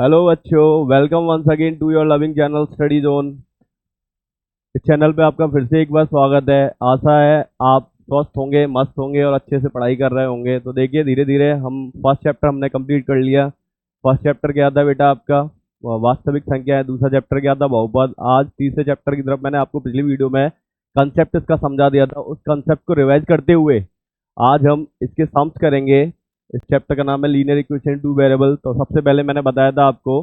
Hello बच्चों, welcome once again to your loving channel study zone. इस channel पे आपका फिर से एक बार स्वागत है। आशा है आप स्वस्थ होंगे, मस्त होंगे और अच्छे से पढ़ाई कर रहे होंगे। तो देखिए, धीरे धीरे हम फर्स्ट चैप्टर हमने कंप्लीट कर लिया। फर्स्ट चैप्टर क्या था बेटा आपका? वास्तविक संख्या है। दूसरा चैप्टर क्या था? बहुपद। आज तीसरे चैप्टर की तरफ मैंने आपको पिछली वीडियो में कंसेप्ट इसका समझा दिया था। उस कंसेप्ट को रिवाइज करते हुए आज हम इसके सम्स करेंगे। इस चैप्टर का नाम है लीनियर इक्वेशन टू वेरिएबल। तो सबसे पहले मैंने बताया था आपको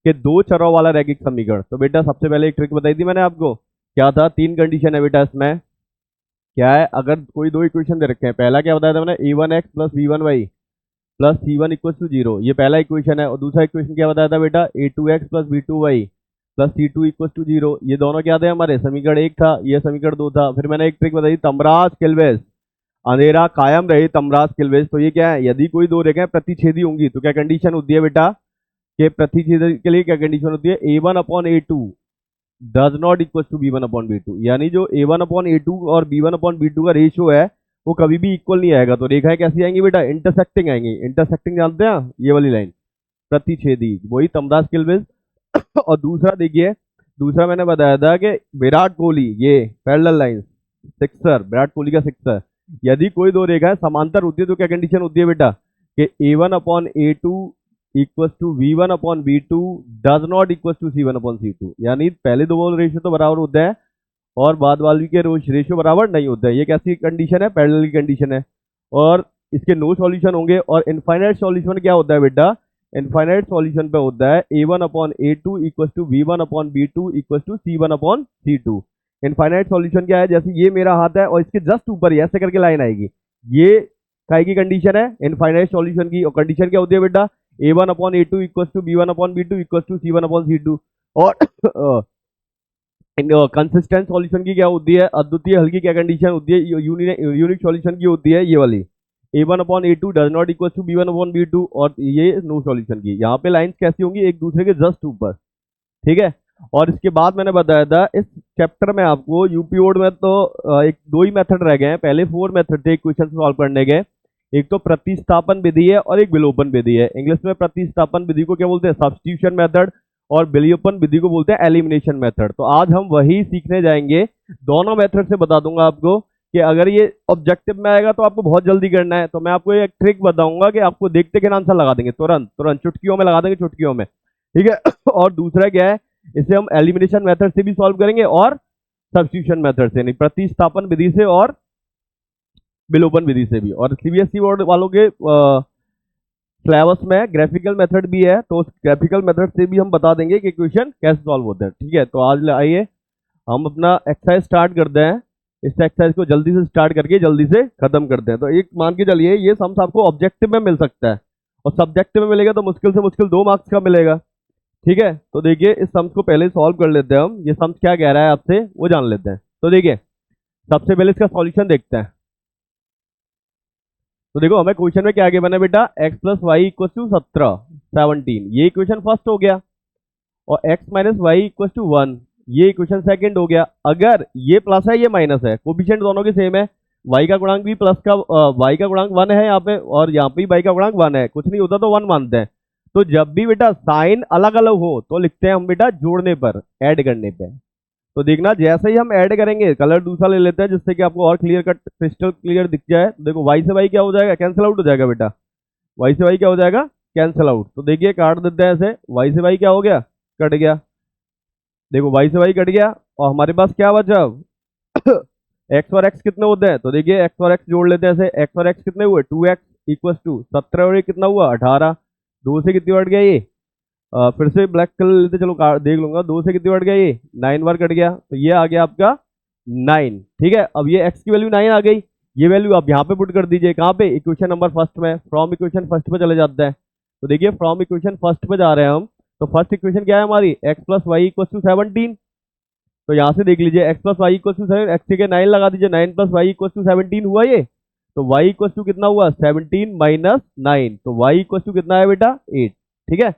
कि दो चरों वाला रैखिक समीकरण। तो बेटा सबसे पहले एक ट्रिक बताई थी मैंने आपको, क्या था? तीन कंडीशन है बेटा इसमें। क्या है? अगर कोई दो इक्वेशन दे रखे हैं, पहला क्या बताया था मैंने? a1x plus b1y plus c1 equal to zero, ये पहला इक्वेशन है। और दूसरा इक्वेशन क्या बताया था बेटा? a2x plus b2y plus c2 equal to zero. ये दोनों क्या थे हमारे? समीकरण एक था, ये समीकरण दो था। फिर मैंने एक ट्रिक बताई, तमराज किल्वेज, अंधेरा कायम रहे तमराज किल्वेज। तो ये क्या है? यदि कोई दो रेखाएं प्रतिच्छेदी होंगी तो क्या कंडीशन होती है बेटा? कि प्रतिच्छेद के लिए क्या कंडीशन होती है? a1/a2 does not equal to b1/b2। यानी जो a1/a2 और b1/b2 का रेशियो है वो कभी भी इक्वल नहीं आएगा। तो रेखाएं कैसी आएंगी बेटा? इंटरसेक्टिंग आएंगी। इंटरसेक्टिंग जानते हैं? ये वाली लाइन प्रतिच्छेदी, वही तमराज किल्वेज। और दूसरा देखिए, दूसरा मैंने बताया था कि विराट कोहली, ये parallel line sixer, Virat Kohli का सिक्सर। यदि कोई दो रेखाएं समांतर होती है तो क्या कंडीशन होती है बेटा? कि a1/a2 equal to v1/v2 does not equal to c1/c2। यानी पहले दो रेशियो तो बराबर होते हैं और बाद वाली के रेशियो बराबर नहीं होते हैं। ये कैसी कंडीशन है? पैरेलल की कंडीशन है। और इसके नो सॉल्यूशन होंगे। और इनफाइनाइट सॉल्यूशन क्या होता है बेटा? इनफाइनाइट सॉल्यूशन पे होता है a1/a2 equal to v1/v2 equal to c1/c2। Infinite solution क्या है? जैसे ये मेरा हाथ है और इसके जस्ट ऊपर ही ऐसे करके लाइन आएगी, ये काय की कंडीशन है? इनफाइनाइट सॉल्यूशन की। और कंडीशन क्या होती है बेटा? a1/a2 equal to b1/b2 equal to c1/c2। और कंसिस्टेंट सॉल्यूशन की क्या होती है? अद्वितीय हल की क्या कंडीशन होती है? यूनिक सॉल्यूशन की होती है ये वाली, a1/a2 does not equal to b1/b2। और ये नो सॉल्यूशन की। यहाँ पे लाइंस कैसी होंगी? एक दूसरे के जस्ट ऊपर, ठीक है। और इसके बाद मैंने बताया था इस चैप्टर में आपको यूपी बोर्ड में तो एक दो ही मेथड रह गए हैं। पहले 4 मेथड थे क्वेश्चन सॉल्व करने के। एक तो प्रतिस्थापन विधि है और एक विलोपन विधि है। इंग्लिश में प्रतिस्थापन विधि को क्या बोलते हैं? Substitution method. और विलोपन विधि को बोलते हैं एलिमिनेशन मेथड। तो आज हम वही सीखने जाएंगे। दोनों मेथड से बता दूंगा आपको कि अगर ये ऑब्जेक्टिव में आएगा तो आपको बहुत जल्दी करना है। तो मैं आपको एक ट्रिक बताऊंगा कि आपको देखते के आंसर लगा देंगे, तुरंत तुरंत चुटकियों में लगा देंगे, चुटकियों में, ठीक है। और दूसरा क्या है? इसे हम एलिमिनेशन मेथड से भी सॉल्व करेंगे और सब्स्टिट्यूशन मेथड से, नहीं, प्रतिस्थापन विधि से और विलोपन विधि से भी। और सीबीएसई बोर्ड वालों के सिलेबस में ग्राफिकल मेथड भी है, तो उस ग्राफिकल मेथड से भी हम बता देंगे कि क्वेश्चन कैसे सॉल्व होते हैं, ठीक है। तो आज आइए हम अपना एक्सरसाइज स्टार्ट करते हैं। इस एक्सरसाइज को जल्दी से स्टार्ट करके जल्दी से खत्म करते हैं। तो एक मान के चलिए, ये सम्स आपको ऑब्जेक्टिव में मिल सकता है और सब्जेक्टिव में मिलेगा तो मुश्किल से मुश्किल 2 मार्क्स का मिलेगा, ठीक है। तो देखिए, इस सम्स को पहले सॉल्व कर लेते हैं हम। ये सम्स क्या कह रहा है आपसे वो जान लेते हैं। तो देखिए, सबसे पहले इसका सॉल्यूशन देखते हैं। तो देखो, हमें क्वेश्चन में क्या आगे बना बेटा? x plus Y equal to 17, ये इक्वेशन फर्स्ट हो गया। और x minus Y equal to 1, ये इक्वेशन सेकंड हो गया। अगर ये प्लस है ये माइनस है, कोफिशिएंट दोनों के सेम है, y का गुणांक भी प्लस का y का गुणांक 1 है यहाँ पे, और यहाँ पे y का गुणांक 1 है, कुछ नहीं होता तो 1 मानते हैं। तो जब भी बेटा साइन अलग अलग हो तो लिखते हैं हम बेटा जोड़ने पर, ऐड करने पे। तो देखना, जैसे ही हम ऐड करेंगे, कलर दूसरा ले लेते हैं जिससे कि आपको और क्लियर कट, क्रिस्टल क्लियर दिख जाए। तो देखो, y से y क्या हो जाएगा? कैंसिल आउट हो जाएगा बेटा। y से y क्या हो जाएगा? Cancel out. तो देखिए, काट देते हैं ऐसे, y से y क्या हो गया? कट गया। देखो, y से y कट गया और हमारे पास क्या बचा? x और x कितने होते हैं? तो देखिए, x और x जोड़ लेते हैं ऐसे। x और x कितने हुए? 2x इक्वल टू 17 और ये कितना हुआ? 18। 2 से कितनी बढ़ गया ये? फिर से ब्लैक कलर लेते, चलो देख लूंगा। 2 से कितनी बढ़ गया ये? 9 बार कट गया। तो ये आ गया आपका 9, ठीक है। अब ये x की वैल्यू 9 आ गई। ये वैल्यू आप यहाँ पे पुट कर दीजिए। कहाँ पे? इक्वेशन नंबर फर्स्ट में। फ्रॉम इक्वेशन फर्स्ट पे चले जाते हैं। तो देखिए, फ्रॉम इक्वेशन फर्स्ट पे जा रहे हैं हम। तो फर्स्ट इक्वेशन क्या है हमारी? x plus Y equal to 17। तो यहाँ से देख लीजिए, x plus Y equal to 7, X के 9 लगा दीजिए, 9 प्लस वाई इक्वल टू 17 हुआ ये। तो y इक्वल टू कितना हुआ? 17 माइनस 9। तो y इक्वल टू कितना है बेटा? 8, ठीक है।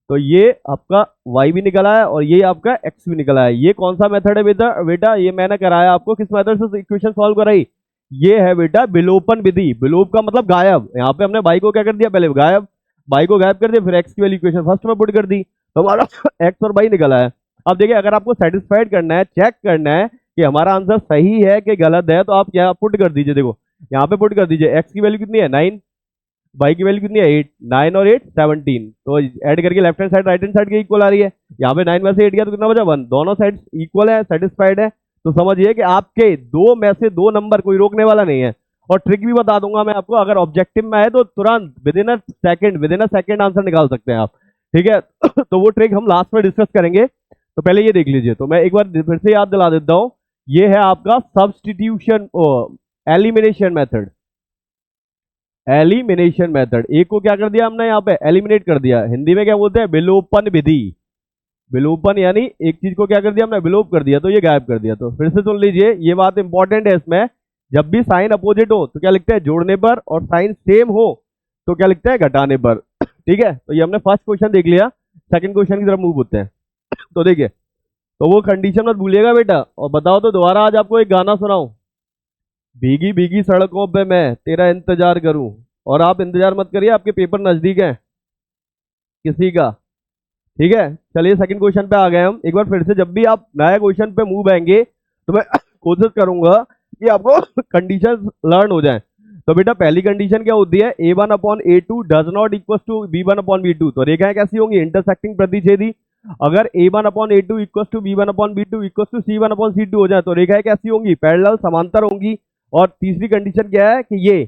तो ये आपका y भी निकला है और ये आपका x भी निकला है। ये कौन सा मेथड है बेटा? बेटा ये मैंने कराया आपको, किस मेथड से इक्वेशन सॉल्व कराई? ये है बेटा विलोपन विधि। विलोप का मतलब गायब। यहाँ पे हमने y को क्या कर दिया? पहले गायब। y को गायब कर दिया, फिर x की वैल्यू इक्वेशन फर्स्ट में पुट कर दी, तो हमारा x और y निकल आया। अब देखिए अगर आपको सेटिस्फाइड करना है, चेक करना है कि हमारा आंसर सही है कि गलत है, तो आप यहाँ पुट कर दीजिए। देखो यहाँ पे पुट कर दीजिए, x की वैल्यू कितनी है 9, y की वैल्यू कितनी है 8, 9 और 8 17, तो ऐड करके left hand side right hand side के इक्वल आ रही है। यहाँ पे 9 में से 8 गया तो कितना बचा 1, दोनों साइड इक्वल है, सेटिस्फाइड है। तो समझिए कि आपके दो में से दो नंबर कोई रोकने वाला नहीं है। और ट्रिक भी बता दूंगा मैं आपको, अगर ऑब्जेक्टिव में है तो तुरंत with in a second answer निकाल सकते हैं आप, ठीक है। तो वो ट्रिक हम लास्ट में डिस्कस करेंगे, तो पहले ये देख लीजिए। तो मैं एक बार फिर से याद दिला देता हूं, ये है आपका substitution elimination method. Elimination method, एक को क्या कर दिया हमने यहाँ पे एलिमिनेट कर दिया, हिंदी में क्या बोलते हैं विलोपन विधि। विलोपन यानी एक चीज को क्या कर दिया हमने विलोप कर दिया, तो ये गायब कर दिया। तो फिर से सुन लीजिए, ये बात इंपॉर्टेंट है इसमें, जब भी साइन अपोजिट हो तो क्या लिखते हैं जोड़ने पर, और साइन सेम हो तो क्या लिखते हैं घटाने पर, ठीक है। तो ये हमने फर्स्ट क्वेश्चन देख लिया, सेकंड क्वेश्चन की तरफ मूव होते हैं। तो देखिए, तो वो कंडीशन मत भूलिएगा बेटा, और बताओ तो दोबारा आज आपको एक गाना सुनाऊं, भीगी भीगी सड़कों पे मैं तेरा इंतजार करूं। और आप इंतजार मत करिए, आपके पेपर नजदीक है किसी का, ठीक है। चलिए सेकंड क्वेश्चन पे आ गए हम। एक बार फिर से, जब भी आप नया क्वेश्चन पे मूव आएंगे तो मैं कोशिश करूंगा कि आपको कंडीशन लर्न हो जाए। तो बेटा पहली कंडीशन क्या होती है, a1 upon a2 does not equal to b1 upon b2। तो रेखाएं कैसी होंगी, इंटरसेक्टिंग प्रतिच्छेदी। अगर a1 upon a2 equal to b1 upon b2 equal to c1 upon c2 हो जाए तो रेखाएं कैसी होंगी, पैरेलल समांतर होंगी। और तीसरी कंडीशन क्या है कि ये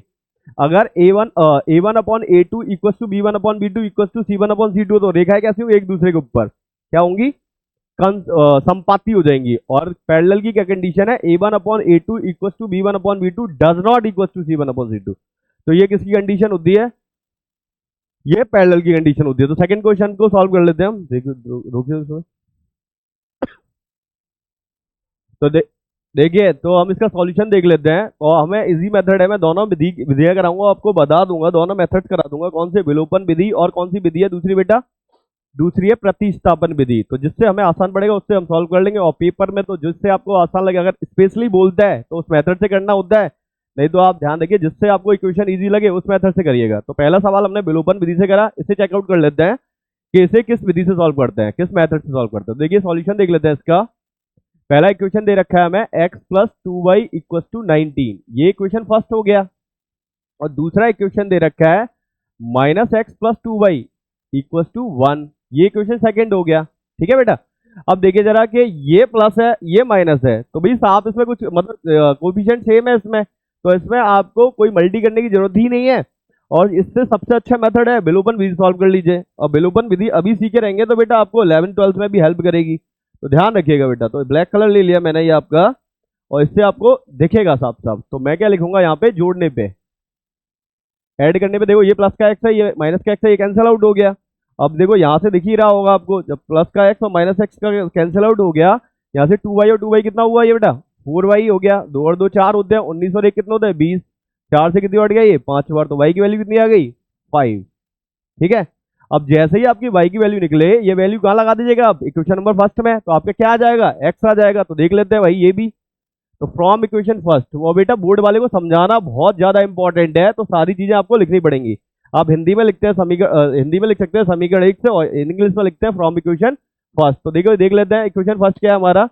अगर a1 upon a2 equal to b1 upon b2 equal to c1 upon c2 तो रेखाएं कैसी होंगी, एक दूसरे के ऊपर क्या होंगी, संपाती हो जाएंगी। और पैरेलल की क्या कंडीशन है, a1 upon a2 equal to b1 upon b2 does not equal to c1 upon c2। तो ये किसकी कंडीशन होती है, ये पैरेलल की कंडीशन होती है। तो सेकंड क्वेश्चन को सॉल्व कर लेते हैं हम, रोकिए। तो देखिए, तो हम इसका सॉल्यूशन देख लेते हैं, और हमें इजी मेथड है, मैं दोनों विधियां कराऊंगा, आपको बता दूंगा, दोनों मेथड करा दूंगा, कौन से विलोपन विधि और कौन सी विधि है दूसरी बेटा, दूसरी है प्रतिस्थापन विधि। तो जिससे हमें आसान पड़ेगा उससे हम सॉल्व कर लेंगे, और पेपर में तो जिससे आपको आसान लगे, अगर स्पेशली बोलता है तो उस मेथड से करना होता है, नहीं तो आप ध्यान रखिए जिससे आपको इक्वेशन इजी लगे उस मेथड से करिएगा। तो पहला सवाल हमने विलोपन विधि से करा, इसे चेकआउट कर लेते हैं कि इसे किस विधि से सॉल्व करते हैं, किस मेथड से सॉल्व करते हैं। देखिए सॉल्यूशन देख लेते हैं इसका। पहला इक्वेशन दे रखा है हमें x plus 2y equal to 19, ये इक्वेशन फर्स्ट हो गया। और दूसरा इक्वेशन दे रखा है minus X plus 2y equal to 1, ये इक्वेशन सेकंड हो गया, ठीक है बेटा। अब देखिए जरा कि ये प्लस है ये माइनस है, तो भाई साफ इसमें कुछ मतलब कोफिशिएंट सेम है इसमें, तो इसमें आपको कोई मल्टी करने की जरूरत ही नहीं है। और इससे सबसे अच्छा मेथड है विलोपन विधि, सॉल्व कर लीजिए। और विलोपन विधि अभी सीखे रहेंगे तो बेटा आपको 11 12 में भी हेल्प करेगी, तो ध्यान रखिएगा बेटा। तो ब्लैक कलर ले लिया मैंने ये आपका, और इससे आपको दिखेगा साफ साफ। तो मैं क्या लिखूंगा यहाँ पे, जोड़ने पे ऐड करने पे देखो ये प्लस का एक्स है ये माइनस का एक्स है, ये कैंसिल आउट हो गया। अब देखो यहाँ से दिख ही रहा होगा आपको, जब प्लस का एक्स और माइनस एक्स का कैंसिल आउट हो गया, यहाँ से 2y और 2y कितना हुआ ये बेटा 4y हो गया, 2 और 2 4 होते हैं, 19 और 1 कितना होता है 20, 4 से कितनी बढ़ गया ये 5 बार, तो y की वैल्यू कितनी आ गई 5, ठीक है। अब जैसे ही आपकी y की वैल्यू निकले, ये वैल्यू कहाँ लगा दीजिएगा आप, इक्वेशन नंबर फर्स्ट में, तो आपका क्या आ जाएगा x आ जाएगा। तो देख लेते हैं भाई ये भी, तो फ्रॉम इक्वेशन फर्स्ट, वो बेटा बोर्ड वाले को समझाना बहुत ज्यादा इंपॉर्टेंट है, तो सारी चीजें आपको लिखनी पड़ेंगी। आप हिंदी में लिखते हैं समीकरण, हिंदी में लिख सकते हैं समीकरण एक से, और इंग्लिश में लिखते हैं फ्रॉम इक्वेशन फर्स्ट। तो देखो देख लेते हैं इक्वेशन फर्स्ट क्या है हमारा,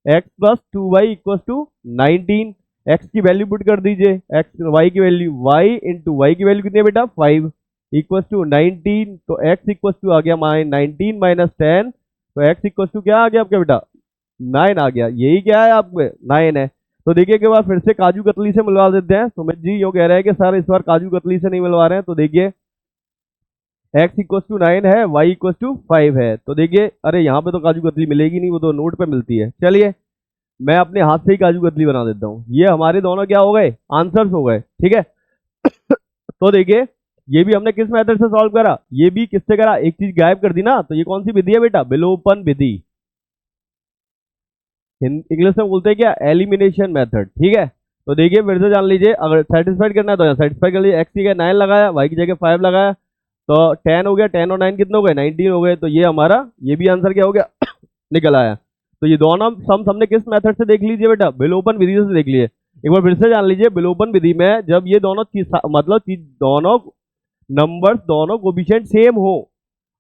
x plus 2y equal to 19, x की वैल्यू पुट कर दीजिए, x y की वैल्यू y इंटू वाई की वैल्यू कितनी है बेटा 5 इक्वल टू 19, तो x इक्वल टू आ गया 19 माइनस 10, तो x इक्वल टू क्या आ गया आपका बेटा 9 आ गया, यही क्या है आपके 9 है। तो देखिए एक बार फिर से काजू कतली से मिलवा देते हैं। सुमित जी यो कह रहे हैं कि सर इस बार काजू कतली से नहीं मिलवा रहे हैं, तो देखिए x इक्वल टू 9 है, y इक्वल टू 5 है, तो देखिए अरे यहाँ पे तो काजू कतली मिलेगी नहीं, वो तो नोट पे मिलती है। चलिए मैं अपने हाथ से ही काजू कतली बना देता हूँ, ये हमारे दोनों क्या हो गए आंसर्स हो गए, ठीक है। तो देखिए ये भी हमने किस मेथड से सॉल्व करा, ये भी किससे करा, एक चीज गायब कर दी ना, तो ये कौन सी विधि है बेटा विलोपन विधि, इंग्लिश में बोलते हैं क्या एलिमिनेशन मेथड, ठीक है। तो देखिए फिर से जान लीजिए, अगर सेटिस्फाइड करना है तो सेटिस्फाई कर लीजिए, x की जगह 9 लगाया, y की जगह 5 लगाया, तो 10 हो गया, 10 और 9 कितने हो गए 19 हो गए, तो ये हमारा ये भी आंसर क्या हो गया निकल आया। तो ये दोनों सम हमने किस मेथड से देख लीजिए बेटा विलोपन विधि से देख लिए। एक बार फिर से जान लीजिए, विलोपन विधि में जब ये दोनों चीज मतलब चीज दोनों नंबर्स दोनों कोफिशिएंट सेम हो,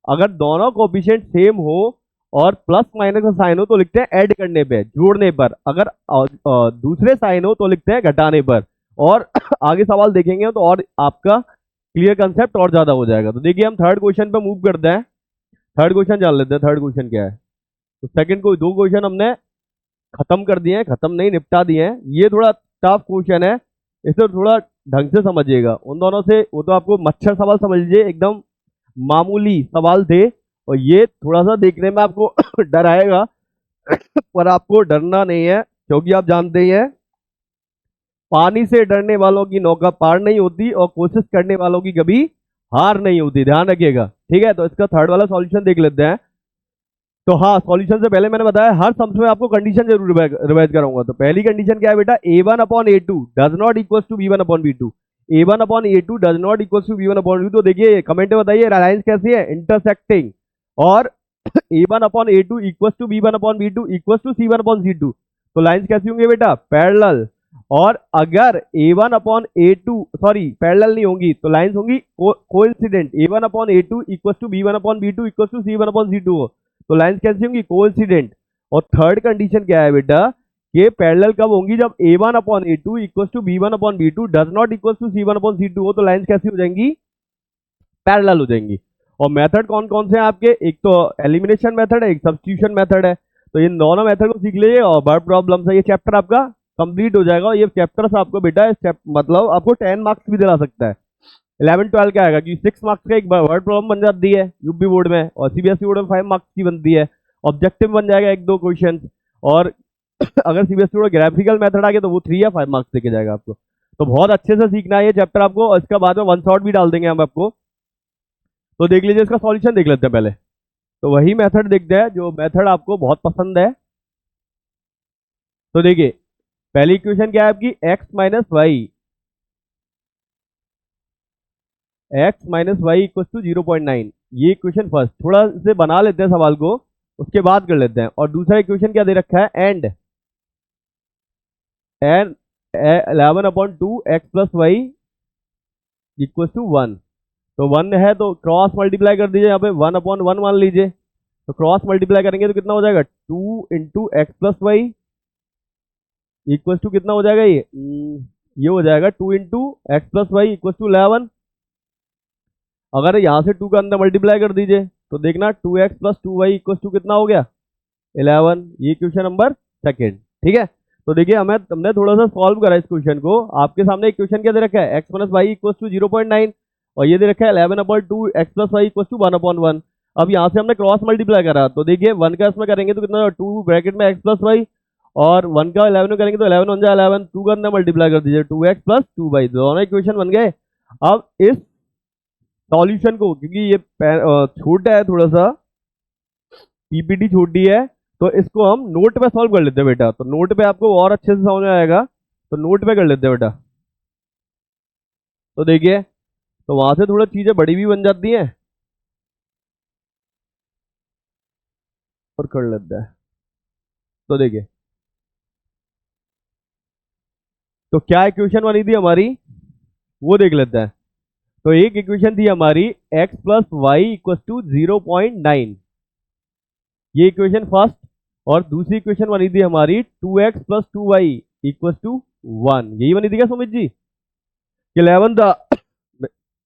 अगर दोनों कोफिशिएंट सेम हो और प्लस माइनस का साइन हो तो लिखते हैं ऐड करने पे, जोड़ने पर। अगर दूसरे साइन हो तो लिखते हैं घटाने पर। और आगे सवाल देखेंगे तो और आपका क्लियर कंसेप्ट और ज्यादा हो जाएगा। तो देखिए हम थर्ड क्वेश्चन पे मूव करते हैं। थर्ड क्वेश्चन जान लेते हैं, थर्ड क्वेश्चन क्या है। तो सेकंड को दो क्वेश्चन हमने खत्म कर दिए हैं, खत्म नहीं निपटा दिए हैं। ये थोड़ा टफ क्वेश्चन है, इसे थोड़ा ढंग से समझिएगा। उन दोनों से वो तो आपको मच्छर सवाल समझ लीजिए, एकदम मामूली सवाल थे, और ये थोड़ा सा देखने में आपको डर आएगा पर आपको डरना नहीं है, क्योंकि आप जानते ही हैं पानी से डरने वालों की नौका पार नहीं होती और कोशिश करने वालों की कभी हार नहीं होती, ध्यान रखिएगा। ठीक है, तो इसका थर्ड वाला सॉल्यूशन देख लेते हैं। तो हाँ, सॉल्यूशन से पहले मैंने बताया हर सम्स में आपको कंडीशन जरूर रिवाइज कराऊंगा। तो पहली कंडीशन क्या है बेटा, a1 upon a2 does not equal to b1 upon b2। a1 upon a2 does not equal to b1 upon b2। तो देखिए कमेंट में बताइए लाइंस कैसी है, इंटरसेक्टिंग। और a1 upon a2 equal to b1 upon b2 equal to c1 upon c2। तो lines कैसी होंगी बेटा, पैरेलल। और अगर a1 upon a2 sorry parallel नहीं होंगी तो लाइंस होंगी coincident. a1 upon a2 equal to b1 upon b2 equal to c1 upon c2 तो लाइंस कैसी होंगी, कोइंसिडेंट। और थर्ड कंडीशन क्या है बेटा, ये पैरेलल कब होंगी, जब a1 upon a2 equal to b1 upon b2 does not equal to c1 upon c2 हो तो लाइंस कैसी हो जाएंगी, पैरेलल हो जाएंगी। और मेथड कौन कौन से हैं आपके, एक तो एलिमिनेशन मेथड है, एक सब्स्टिट्यूशन मेथड है। तो इन दोनों मेथड को सीख लीजिए और वर्ड प्रॉब्लम से ये चैप्टर आपका कंप्लीट हो जाएगा। और ये चैप्टर से आपको बेटा मतलब आपको 10 मार्क्स भी दिला सकता है। 11-12 क्या आएगा कि 6 मार्क्स का एक वर्ड प्रॉब्लम बन जाती है यूपी बोर्ड में, और सीबीएसई बोर्ड में 5 मार्क्स की बनती है। ऑब्जेक्टिव बन जाएगा एक दो क्वेश्चन, और अगर सीबीएसई बोर्ड ग्राफिकल मेथड आ गया तो वो 3 या 5 मार्क्स देके जाएगा आपको। तो बहुत अच्छे से सीखना है ये चैप्टर आपको, और इसका बाद में वन शॉट भी डाल देंगे हम आपको। तो देख लीजिए, इसका सॉल्यूशन देख लेते हैं पहले। तो वही मेथड देखते हैं जो मेथड आपको बहुत पसंद है। तो देखिए पहली इक्वेशन क्या है आपकी, x minus Y equal to 0.9। ये इक्वेशन फर्स्ट, थोड़ा से बना लेते हैं सवाल को, उसके बाद कर लेते हैं। और दूसरा इक्वेशन क्या दे रखा है, and 11 upon 2 X plus Y equal to 1। तो 1 है तो क्रॉस मल्टीप्लाई कर दीजिए, यहाँ पे 1 अपॉन 1 मान लीजिए। तो क्रॉस मल्टीप्लाई करेंगे तो कितना हो जाएगा, 2 into X plus Y equal to कितना हो जाएगा, ये हो जाएगा 2 into X plus Y equal to 11। अगर यहाँ से 2 का अंदर मल्टीप्लाई कर दीजिए तो देखना 2x plus 2y equal to कितना हो गया, 11। ये क्वेश्चन नंबर सेकेंड। ठीक है, तो देखिए हमने थोड़ा सा सॉल्व करा इस क्वेश्चन को। आपके सामने एक क्वेश्चन क्या दे रखा है, x minus Y equal to 0.9, और ये दे रखा है 11 upon 2 X plus Y equal to 1 upon 1। अब यहाँ से हमने क्रॉस मल्टीप्लाई करा, तो देखिए 1 का इसमें करेंगे तो कितना, 2 ब्रैकेट में एक्स प्लस वाई, और 1 का 11 में करेंगे तो 11 बन जाए 11, 2 का अंदर मल्टीप्लाई कर दीजिए 2x प्लस 2y, दोनों इक्वेशन बन गए। अब इस सॉल्यूशन को, क्योंकि ये छोटा है थोड़ा सा, पीपीटी छोटी है, तो इसको हम नोट पे सॉल्व कर लेते हैं बेटा। तो नोट पे आपको और अच्छे से समझ में आएगा, तो नोट पे कर लेते हैं बेटा। तो देखिए, तो वहां से थोड़ा चीजें बड़ी भी बन जाती हैं, और कर लेते हैं। तो देखिए, तो क्या इक्वेशन बनी थी हमारी वो देख लेते हैं। तो एक इक्वेशन थी हमारी x plus Y equal to 0.9, ये इक्वेशन फर्स्ट। और दूसरी इक्वेशन बनी थी हमारी 2x plus 2y equal to 1, यही बनी थी क्या सुमित जी, कि 11 था,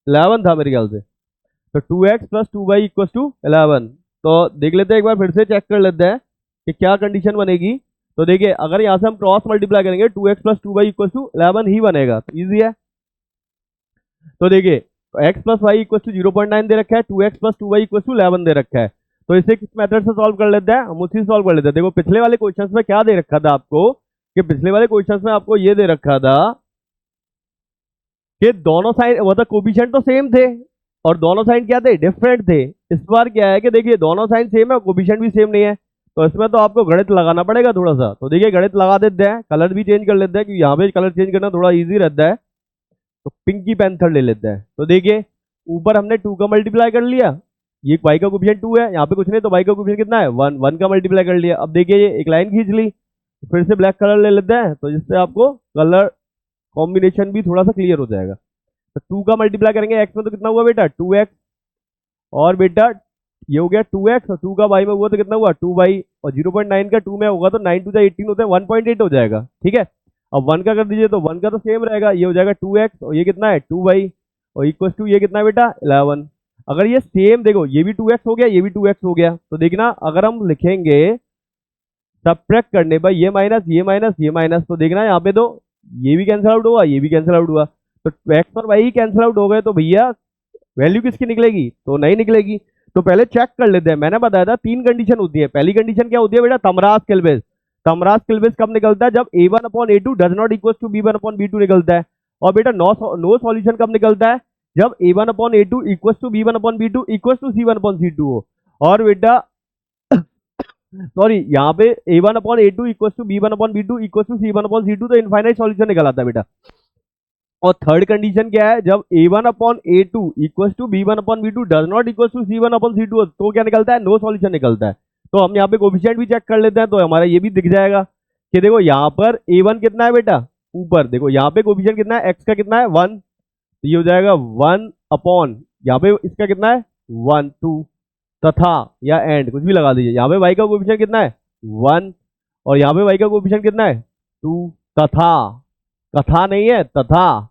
11 था मेरे ख्याल से। तो 2x plus 2y equal to 11। तो देख लेते हैं, एक बार फिर से चेक कर लेते हैं कि क्या कंडीशन बनेगी। तो देखिए, अगर यहाँ से हम क्रॉस मल्टीप्लाई करेंगे 2x plus 2y equal to 11 ही बनेगा, तो ईजी है। तो देखिए, x plus Y equal to 0.9 दे रखा है, 2x plus 2y equal to 11 दे रखा है। तो इसे किस मेथड से सॉल्व कर लेते हैं, हम उसी से सॉल्व कर लेते हैं। देखो पिछले वाले क्वेश्चंस में क्या दे रखा था आपको, कि पिछले वाले क्वेश्चंस में आपको ये दे रखा था कि दोनों साइन मतलब कोफिशिएंट तो सेम थे और दोनों साइन क्या थे, डिफरेंट थे। इस बार क्या है कि देखिए दोनों साइन सेम है और कोफिशिएंट भी सेम नहीं है, तो इसमें तो आपको गणित लगाना पड़ेगा थोड़ा सा। तो देखिए गणित लगा देते हैं, कलर भी चेंज कर लेते हैं, क्योंकि यहाँ पे कलर चेंज करना थोड़ा ईजी रहता है। तो पिंकी पैंथर ले लेते हैं। तो देखिए, ऊपर हमने 2 का मल्टीप्लाई कर लिया, ये y का कोफिशिएंट 2 है, यहाँ पे कुछ नहीं, तो y का कोफिशिएंट कितना है, 1, 1 का मल्टीप्लाई कर लिया। अब देखिए ये एक लाइन खींच ली, फिर से ब्लैक कलर ले लेते हैं, तो जिससे आपको कलर कॉम्बिनेशन भी थोड़ा सा क्लियर हो जाएगा। तो 2 का मल्टीप्लाई करेंगे x में तो कितना हुआ बेटा 2x, और बेटा ये हो गया 2x, और 2 का y में हुआ तो कितना हुआ 2y, और 0.9 का 2 में होगा तो 9 टू 18 होता है 1.8 हो जाएगा। ठीक है, अब 1 का कर दीजिए तो 1 का तो सेम रहेगा, ये हो जाएगा 2x और ये कितना है 2y, और इक्वल टू ये कितना है बेटा 11। अगर ये सेम देखो ये भी 2x हो गया ये भी 2x हो गया, तो देखना अगर हम लिखेंगे सबट्रैक्ट करने पर ये माइनस ये माइनस ये माइनस, तो देखना यहाँ पे तो ये भी कैंसिल आउट हुआ ये भी कैंसिल आउट हुआ, तो x और y ही कैंसिल आउट हो गए, तो भैया वैल्यू किसकी निकलेगी, तो नहीं निकलेगी। तो पहले चेक कर लेते हैं, मैंने बताया था 3 कंडीशन होती है। पहली कंडीशन क्या होती है बेटा तमरास किल्बेस। तमरास किल्बेस कब निकलता है, जब a1/a2 does not equal to b1/b2 निकलता है। और बेटा नो सॉल्यूशन कब निकलता है, जब a1/a2 equal to b1/b2 equal to c1/c2 हो। और बेटा सॉरी यहाँ पे a1/a2 equal to b1/b2 equal to c1/c2, तो इनफाइनाइट सॉल्यूशन निकल आता है बेटा। और थर्ड कंडीशन क्या है, जब a1/a2 equal to b1/b2 does not equal to c1/c2 तो क्या निकलता है, नो सॉल्यूशन निकलता है। तो हम यहाँ पे कोफिशिएंट भी चेक कर लेते हैं, तो हमारा ये भी दिख जाएगा कि देखो यहाँ पर a1 कितना है बेटा, ऊपर देखो यहाँ पे कोफिशिएंट कितना है, x का कितना है 1, तो ये हो जाएगा 1 अपॉन यहाँ पे इसका कितना है 1 2, तथा या एंड कुछ भी लगा दीजिए। यहाँ पे y का कोफिशिएंट कितना है 1, और यहाँ पे y का कोफिशिएंट कितना है 2, तथा कथा नहीं है तथा,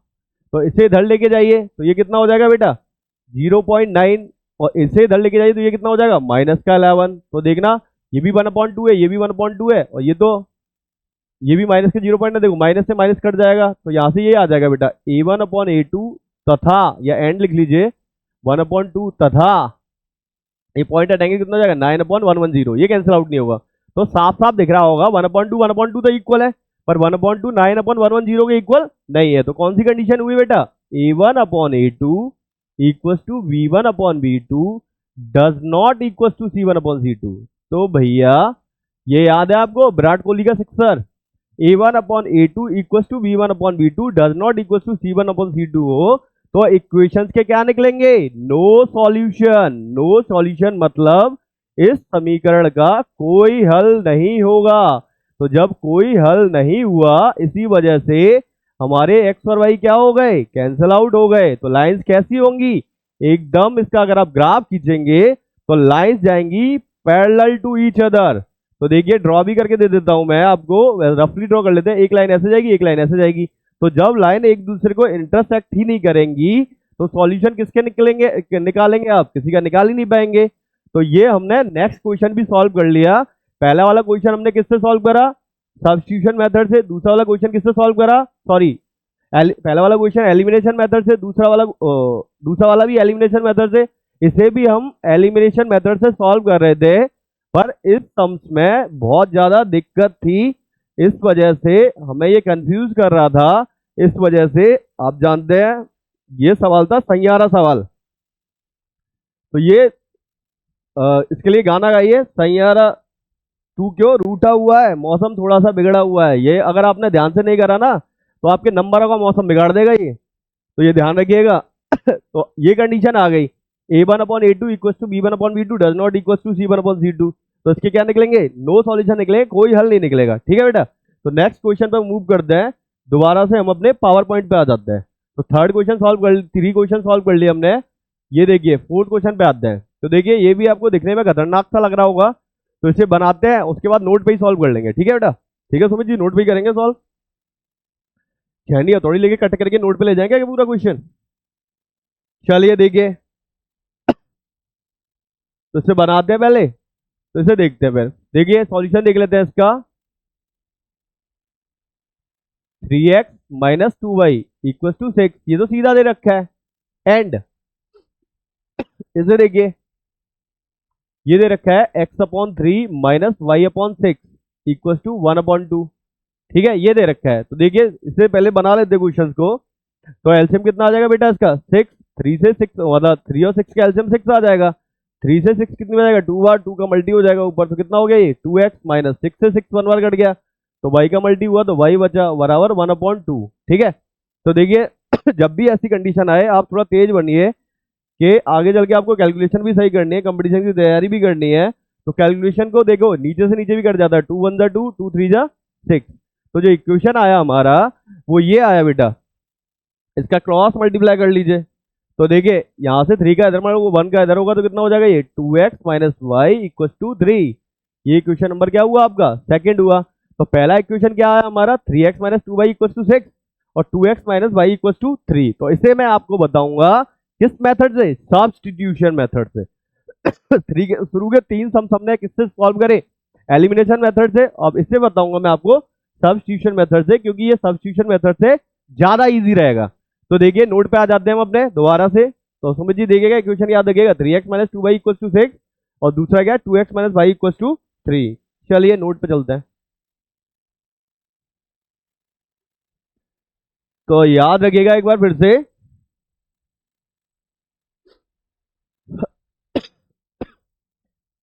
तो इसे इधर लेके जाइए तो ये कितना हो जाएगा बेटा 0.9, और इसे इधर लेके जाइए तो ये कितना हो जाएगा माइनस का 11। तो देखना ये भी 1/2 है ये भी 1/2 है, और ये तो ये भी माइनस के 0.9, देखो माइनस से माइनस कट जाएगा, तो यहाँ से ये आ जाएगा बेटा a1/a2 तथा या एंड लिख लीजिए 1/2 तथा ये पॉइंट हटाएंगे कितना हो जाएगा 9/110, ये कैंसिल आउट नहीं होगा। तो साफ साफ दिख रहा होगा 1/2 तो इक्वल है, पर 1/2 9/110 के इक्वल नहीं है। तो कौन सी कंडीशन हुई बेटा a1/a2 equal to b1/b2 does not equal to c1/c2। तो भैया ये याद है आपको विराट कोहली का sixer, a1/a2 equal to b1/b2 does not equal to c1/c2 हो, तो इक्वेशंस के क्या निकलेंगे नो सॉल्यूशन। नो सॉल्यूशन मतलब इस समीकरण का कोई हल नहीं होगा। तो जब कोई हल नहीं हुआ इसी वजह से हमारे x और y क्या हो गए कैंसिल आउट हो गए। तो लाइंस कैसी होंगी एकदम, इसका अगर आप ग्राफ खींचेंगे तो लाइंस जाएंगी पैरेलल टू ईच अदर। तो देखिए ड्रॉ भी करके दे देता हूं मैं आपको, रफली ड्रॉ कर लेते हैं। एक लाइन ऐसे जाएगी एक लाइन ऐसे जाएगी, तो जब लाइन एक दूसरे को इंटरसेक्ट ही नहीं करेंगी तो सॉल्यूशन किसके निकलेंगे निकालेंगे आप, किसी का निकाल ही नहीं पाएंगे। तो ये हमने नेक्स्ट क्वेश्चन भी सॉल्व कर लिया। पहला वाला क्वेश्चन हमने किससे सॉल्व करा सब्स्टिट्यूशन मेथड से, दूसरा वाला क्वेश्चन किससे सॉल्व करा सॉरी पहला वाला क्वेश्चन एलिमिनेशन मेथड से, दूसरा वाला भी एलिमिनेशन मेथड से। इसे भी हम एलिमिनेशन मेथड से सॉल्व कर रहे थे, पर इस सम्स में बहुत ज्यादा दिक्कत थी, इस वजह से हमें ये कंफ्यूज कर रहा था। इस वजह से आप जानते हैं ये सवाल था सैयारा सवाल। तो ये इसके लिए गाना गाइए सैयारा तू क्यों रूठा हुआ है, मौसम थोड़ा सा बिगड़ा हुआ है। ये अगर आपने ध्यान से नहीं करा ना तो आपके नंबरों का मौसम बिगाड़ देगा ये, तो ये ध्यान रखिएगा। तो ये कंडीशन आ गई a1/a2 equal to b1/b2 does not equal to c1/c2। तो इसके क्या निकलेंगे नो सॉल्यूशन निकलेंगे, कोई हल नहीं निकलेगा। ठीक है बेटा, तो नेक्स्ट क्वेश्चन पे मूव करते हैं। दोबारा से हम अपने पावर पॉइंट पे आ जाते हैं। तो थर्ड क्वेश्चन सॉल्व कर 3 क्वेश्चन सॉल्व कर लिए हमने। ये देखिए फोर्थ क्वेश्चन पे आते हैं। तो देखिए ये भी आपको दिखने में खतरनाक सा लग रहा होगा, तो इसे बनाते हैं उसके बाद नोट पे ही सॉल्व कर लेंगे। ठीक है बेटा, ठीक है सुमित जी नोट पे ही करेंगे सॉल्व, छहनी हथौड़ी लेके कट करके नोट पे ले जाएंगे पूरा क्वेश्चन। चलिए देखिए तो इसे बनाते हैं पहले, तो इसे देखते हैं फिर। देखिए सॉल्यूशन देख लेते हैं इसका 3x minus 2y equal to 6, ये तो सीधा दे रखा है। एंड इसे देखिए ये दे रखा है x/3 minus y/6 equal to 1/2। ठीक है ये दे रखा है। तो देखिए इससे पहले बना लेते क्वेश्चन को। तो एलसीएम कितना आ जाएगा बेटा इसका 6, 3 से 6 मतलब 3 और 6 का एलसीएम 6 आ जाएगा। 3 से 6 कितने में जाएगा 2 बार, 2 का मल्टी हो जाएगा ऊपर, तो कितना हो गया ये 2x माइनस 6 से 6 1 बार कट गया, तो y का मल्टी हुआ तो y बचा बराबर 1/2। ठीक है, तो देखिए जब भी ऐसी कंडीशन आए आप थोड़ा तेज बनिए कि आगे चल के आपको कैलकुलेशन भी सही करनी है, कंपटीशन की तैयारी भी करनी है। तो कैलकुलेशन को देखो नीचे से नीचे भी कट जाता है, 2 1 2 2 3 6। तो जो इक्वेशन आया हमारा वो ये आया बेटा इसका क्रॉस मल्टीप्लाई कर लीजिए। तो देखिए यहाँ से 3 का इधर मारो, 1 का इधर होगा तो कितना हो जाएगा ये 2x minus Y equal to 3। ये इक्वेशन नंबर क्या हुआ आपका, सेकंड हुआ। तो पहला इक्वेशन क्या है हमारा 3x minus 2y equal to 6 और 2x minus Y equal to 3। तो इसे मैं आपको बताऊंगा किस मेथड से, सब्स्टिट्यूशन मेथड से। थ्री के शुरू के 3 सम हमने किससे सॉल्व करे, एलिमिनेशन मेथड से। अब इससे बताऊंगा मैं आपको सब्स्टिट्यूशन मेथड से, क्योंकि ये सब्स्टिट्यूशन मेथड से ज्यादा इजी रहेगा। तो देखिए नोट पे आ जाते हैं हम अपने दोबारा से। तो सुमित जी देखिएगा इक्वेशन याद रखिएगा 3x minus 2y equal to 6 और दूसरा क्या 2x minus Y equal to 3। चलिए नोट पे चलते हैं। तो याद रखिएगा एक बार फिर से,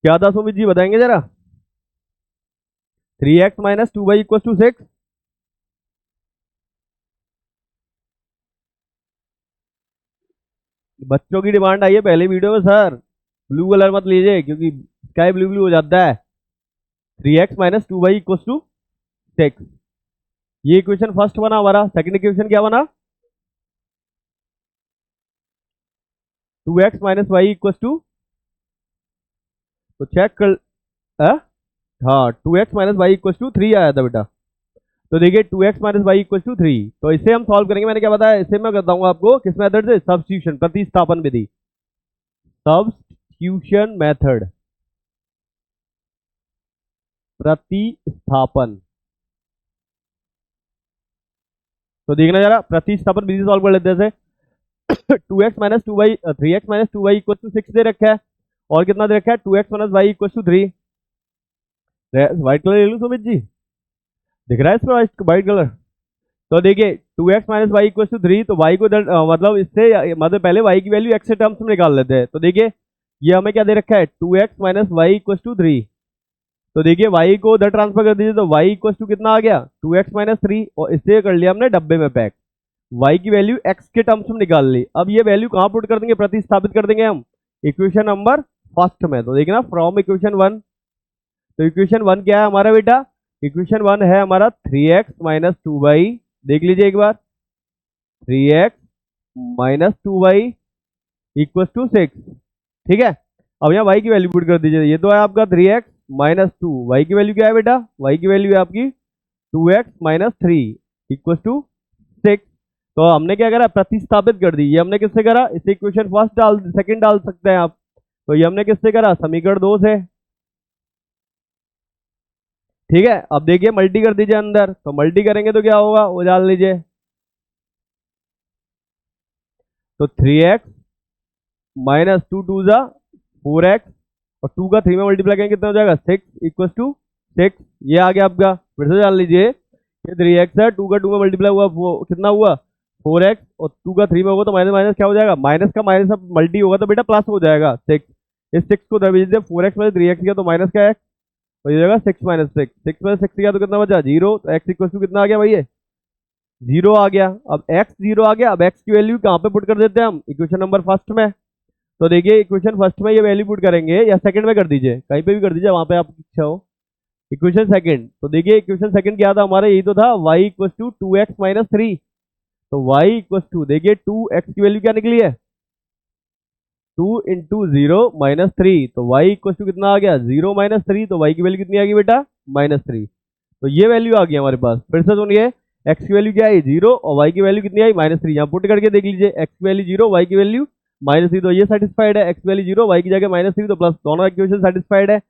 क्या था सुमित जी बताएंगे जरा। 3x minus 2y equal to 6। बच्चों की डिमांड आई है पहले वीडियो में, सर ब्लू कलर मत लीजिए क्योंकि स्काई ब्लू ब्लू हो जाता है। 3x minus 2y equal to 6, ये इक्वेशन फर्स्ट बना हमारा। सेकंड इक्वेशन क्या बना, 2x minus Y equal to, तो चेक कर, हाँ 2x minus Y equal to 3 आया था बेटा। तो देखिए 2x minus Y equal to 3, तो इसे हम सॉल्व करेंगे। मैंने क्या बताया, इसे मैं बताऊंगा आपको किस मेथड से, सब्स्टिट्यूशन, प्रतिस्थापन विधि, सब्स्टिट्यूशन मेथड, प्रतिस्थापन। तो देखना जरा प्रतिस्थापन विधि सॉल्व कर लेते हैं। 2x minus 2y 3x minus 2y equal to 6 दे रखा है, और कितना दे रखा है 2x minus Y equal to 3। White colour ले लूं सुमित जी, दिख रहा है इसमें व्हाइट कलर। तो देखिए 2x minus Y equal to 3, तो y को मतलब इससे मतलब पहले y की वैल्यू x के टर्म्स में निकाल लेते हैं। तो देखिए ये हमें क्या दे रखा है 2x minus Y equal to 3। तो देखिए y को उधर ट्रांसफर कर दीजिए, तो y इक्वल टू कितना आ गया 2x माइनस 3, और इससे कर लिया हमने डब्बे में पैक। y की वैल्यू x के टर्म्स में निकाल ली। अब ये वैल्यू कहाँ पुट कर देंगे, प्रतिस्थापित कर देंगे हम इक्वेशन नंबर फर्स्ट में। तो देखना फ्रॉम इक्वेशन 1, तो इक्वेशन 1 क्या है हमारा बेटा, इक्वेशन 1 है हमारा 3x माइनस 2y। देख लीजिए एक बार, 3x minus 2y equal to 6। ठीक है, अब यहाँ y की वैल्यू पुट कर दीजिए। ये तो है आपका 3x माइनस 2, y की वैल्यू क्या है बेटा, y की वैल्यू है आपकी 2x माइनस 3 इक्वल टू 6। तो हमने क्या करा, प्रतिस्थापित कर दी। ये हमने किससे करा, इसे इक्वेशन फर्स्ट डाल, सेकंड डाल सकते हैं आप। तो ये हमने किससे करा, समीकरण 2 से। ठीक है, अब देखिए मल्टी कर दीजिए अंदर, तो मल्टी करेंगे तो क्या होगा वो डाल लीजिए। तो 3x माइनस 2 टू जा 4x, और 2 का 3 में मल्टीप्लाई करेंगे कितना हो जाएगा 6 इक्वल टू 6। ये आ गया आपका, फिर से डाल लीजिए। ये 3x है, 2 का 2 में मल्टीप्लाई हुआ कितना हुआ 4x, और 2 का 3 में होगा तो माइनस माइनस क्या हो जाएगा, माइनस का माइनस अब मल्टी होगा तो बेटा प्लस हो जाएगा 6। इस 6 को दबा दीजिए, 4x में 3x किया तो माइनस का x, तो ये जाएगा 6 माइनस 6। 6 में 6 किया तो कितना बचा 0, तो x इक्वल टू कितना आ गया भाई, ये 0 आ गया। अब x 0 आ गया, अब x की वैल्यू कहाँ पे पुट कर देते हैं हम, इक्वेशन नंबर फर्स्ट में। तो देखिए इक्वेशन फर्स्ट में ये वैल्यू पुट करेंगे, या सेकंड में कर दीजिए, कहीं पे भी कर दीजिए, वहां पे आपकी इच्छा हो। इक्वेशन सेकंड, तो देखिए इक्वेशन सेकंड क्या था हमारा, यही तो था y equal to 2x minus 3। तो y इक्वल टू देखिए 2x की वैल्यू क्या निकली है 2 इंटू 0 माइनस 3, तो y इक्वल टू कितना आ गया 0 माइनस 3, तो y की वैल्यू कितनी आ गई बेटा माइनस 3। तो ये वैल्यू आ गई हमारे पास। फिर से सुनिए, x की वैल्यू क्या आई 0 और y की वैल्यू कितनी आई माइनस 3। यहाँ पुट करके देख लीजिए, x की वैल्यू 0, y की वैल्यू माइनस 3, तो ये सेटिस्फाइड है। x की वैल्यू 0, y की जगह माइनस 3, तो प्लस, दोनों इक्वेशन सेटिस्फाइड है।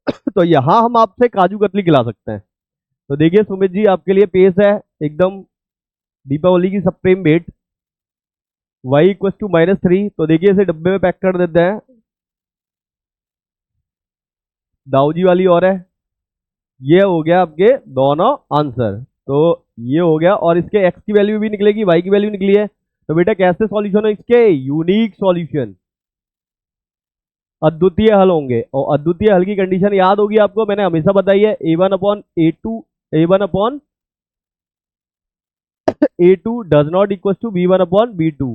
तो यहाँ हम आपसे काजू कतली खिला सकते हैं। तो देखिए सुमित जी आपके लिए पेश है एकदम दीपावली की सुप्रीम भेंट, y इक्वल टू माइनस 3। तो देखिए इसे डब्बे में पैक कर देते हैं, दाऊजी वाली और है। ये हो गया आपके दोनों आंसर। तो ये हो गया, और इसके x की वैल्यू भी निकलेगी, y की वैल्यू निकली है। तो बेटा कैसे सॉल्यूशन है इसके, यूनिक सॉल्यूशन, अद्वितीय हल होंगे। और अद्वितीय हल की कंडीशन याद होगी आपको, मैंने हमेशा बताई है a1 upon a2, a1 upon a2 does not equal to b1 upon b2।